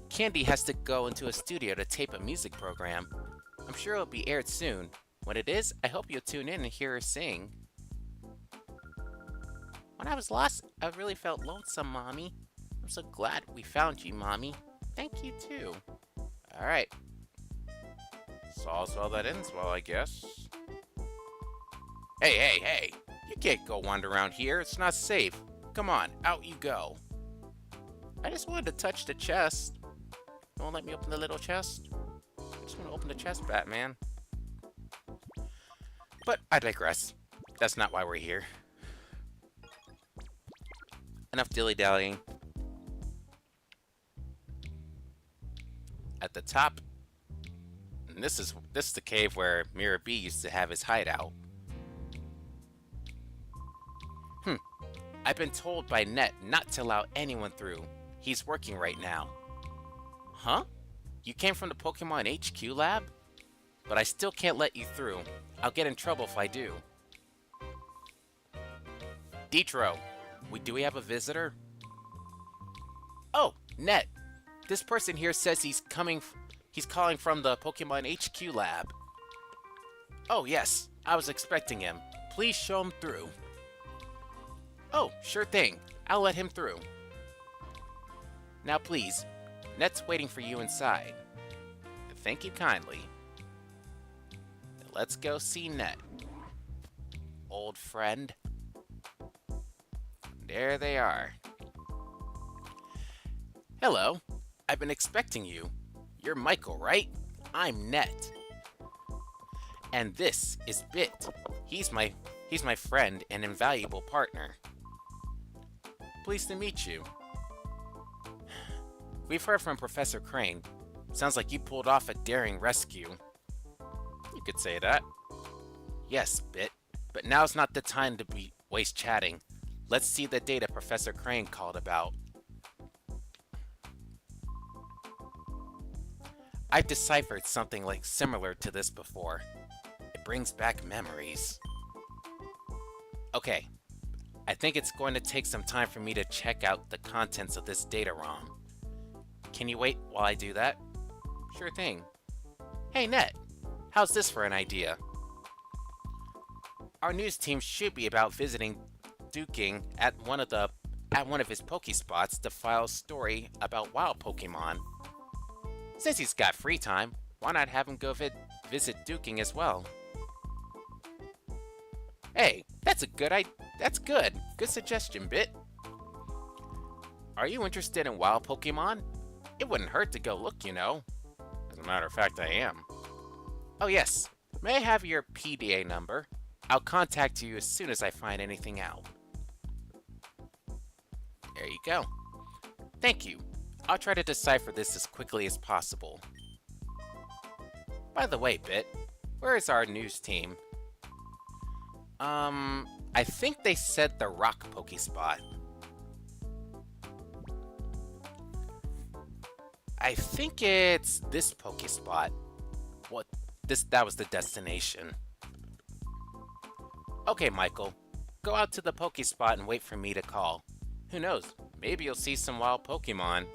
Candy has to go into a studio to tape a music program. I'm sure it'll be aired soon. When it is, I hope you'll tune in and hear her sing. When I was lost, I really felt lonesome, Mommy. I'm so glad we found you, Mommy. Thank you, too. Alright. So all's well that ends well, I guess. Hey! You can't go wander around here. It's not safe. Come on, out you go. I just wanted to touch the chest. You won't let me open the little chest? I just want to open the chest, Batman. But I digress. That's not why we're here. Enough dilly-dallying. At the top, and this is the cave where Mirror B used to have his hideout. I've been told by Net not to allow anyone through. He's working right now. Huh? You came from the Pokemon HQ lab? But I still can't let you through. I'll get in trouble if I do. Detro, do we have a visitor? Oh, Net. This person here says he's calling from the Pokemon HQ lab. Oh yes, I was expecting him. Please show him through. Oh, sure thing. I'll let him through. Now please, Net's waiting for you inside. Thank you kindly. Let's go see Net. Old friend. There they are. Hello. I've been expecting you. You're Michael, right? I'm Net. And this is Bit. He's my friend and invaluable partner. Pleased to meet you. We've heard from Professor Krane. Sounds like you pulled off a daring rescue. You could say that. Yes, Bit. But now's not the time to waste chatting. Let's see the data Professor Krane called about. I've deciphered something similar to this before. It brings back memories. Okay, I think it's going to take some time for me to check out the contents of this data ROM. Can you wait while I do that? Sure thing. Hey Net, how's this for an idea? Our news team should be about visiting Duking at one of his Pokespots to file a story about wild Pokemon. Since he's got free time, why not have him go visit Duking as well? Hey, that's good. Good suggestion, Bit. Are you interested in wild Pokemon? It wouldn't hurt to go look, you know. As a matter of fact, I am. Oh yes, may I have your PDA number? I'll contact you as soon as I find anything out. There you go. Thank you. I'll try to decipher this as quickly as possible. By the way, Bit, where is our news team? I think they said the Rock Pokespot. I think it's this Pokespot. That was the destination. Okay, Michael. Go out to the Pokespot and wait for me to call. Who knows? Maybe you'll see some wild Pokemon.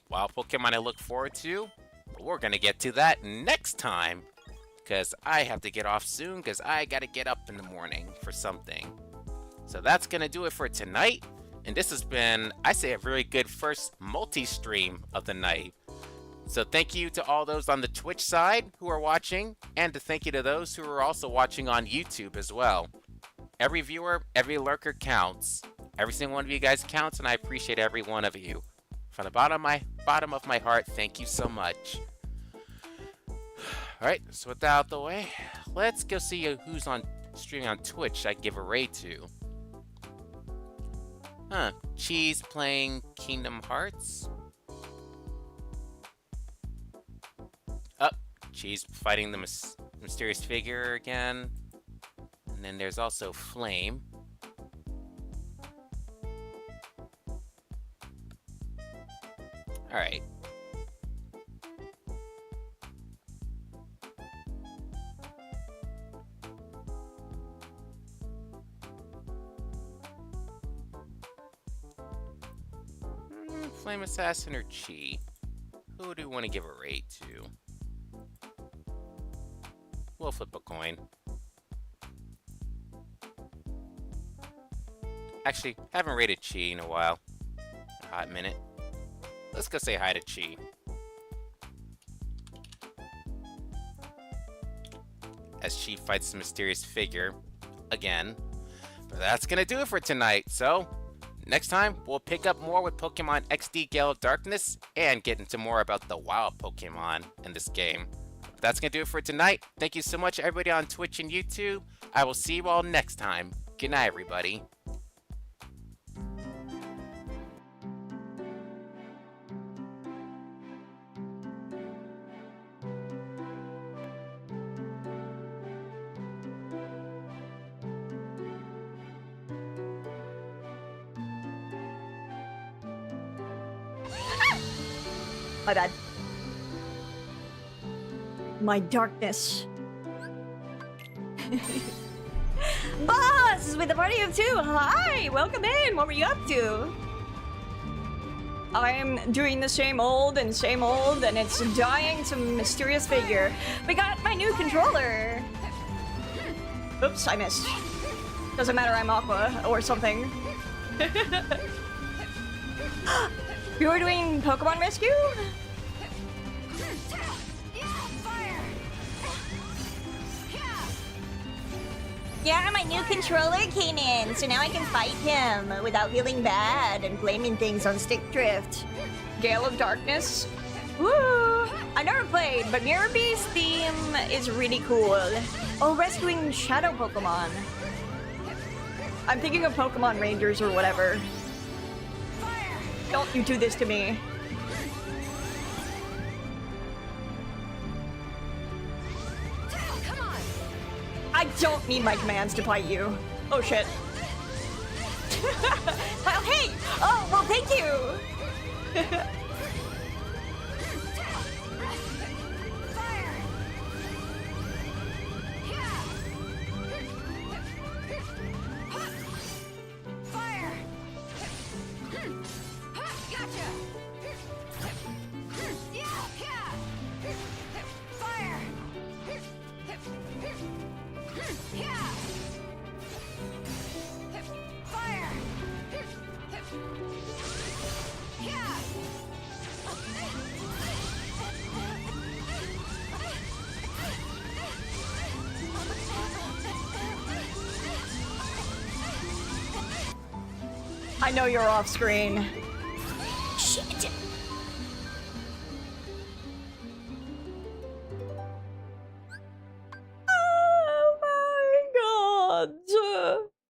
Wild Pokemon I look forward to? But we're gonna get to that next time. Because I have to get off soon because I gotta get up in the morning for something. So that's gonna do it for tonight. And this has been, I say, a really good first multi-stream of the night. So thank you to all those on the Twitch side who are watching, and thank you to those who are also watching on YouTube as well. Every viewer, every lurker counts. Every single one of you guys counts, and I appreciate every one of you. From the bottom of my heart, thank you so much. Alright, so with that out the way, let's go see who's on streaming on Twitch I can give a raid to. Huh, Cheese playing Kingdom Hearts? Oh, Cheese fighting the mysterious figure again. And then there's also Flame. Alright. Flame Assassin or Chi? Who do you want to give a raid to? We'll flip a coin. Actually, haven't raided Chi in a while. A hot minute. Let's go say hi to Chi. As Chi fights the mysterious figure again. But that's gonna do it for tonight, so next time, we'll pick up more with Pokémon XD Gale of Darkness and get into more about the wild Pokémon in this game. But that's going to do it for tonight. Thank you so much, everybody on Twitch and YouTube. I will see you all next time. Good night, everybody. My bad. My darkness. Boss with a party of 2. Hi, welcome in. What were you up to? I'm doing the same old, and it's dying some mysterious figure. We got my new controller. Oops, I missed. Doesn't matter, I'm Aqua or something. You were doing Pokemon Rescue? Yeah, my new controller came in, so now I can fight him without feeling bad and blaming things on stick drift. Gale of Darkness? Woo! I never played, but Mirror Beast theme is really cool. Oh, rescuing shadow Pokemon. I'm thinking of Pokemon Rangers or whatever. Don't you do this to me. I don't need my commands to fight you. Oh shit. Well, hey! Oh, well, thank you! I know you're off screen. Shit!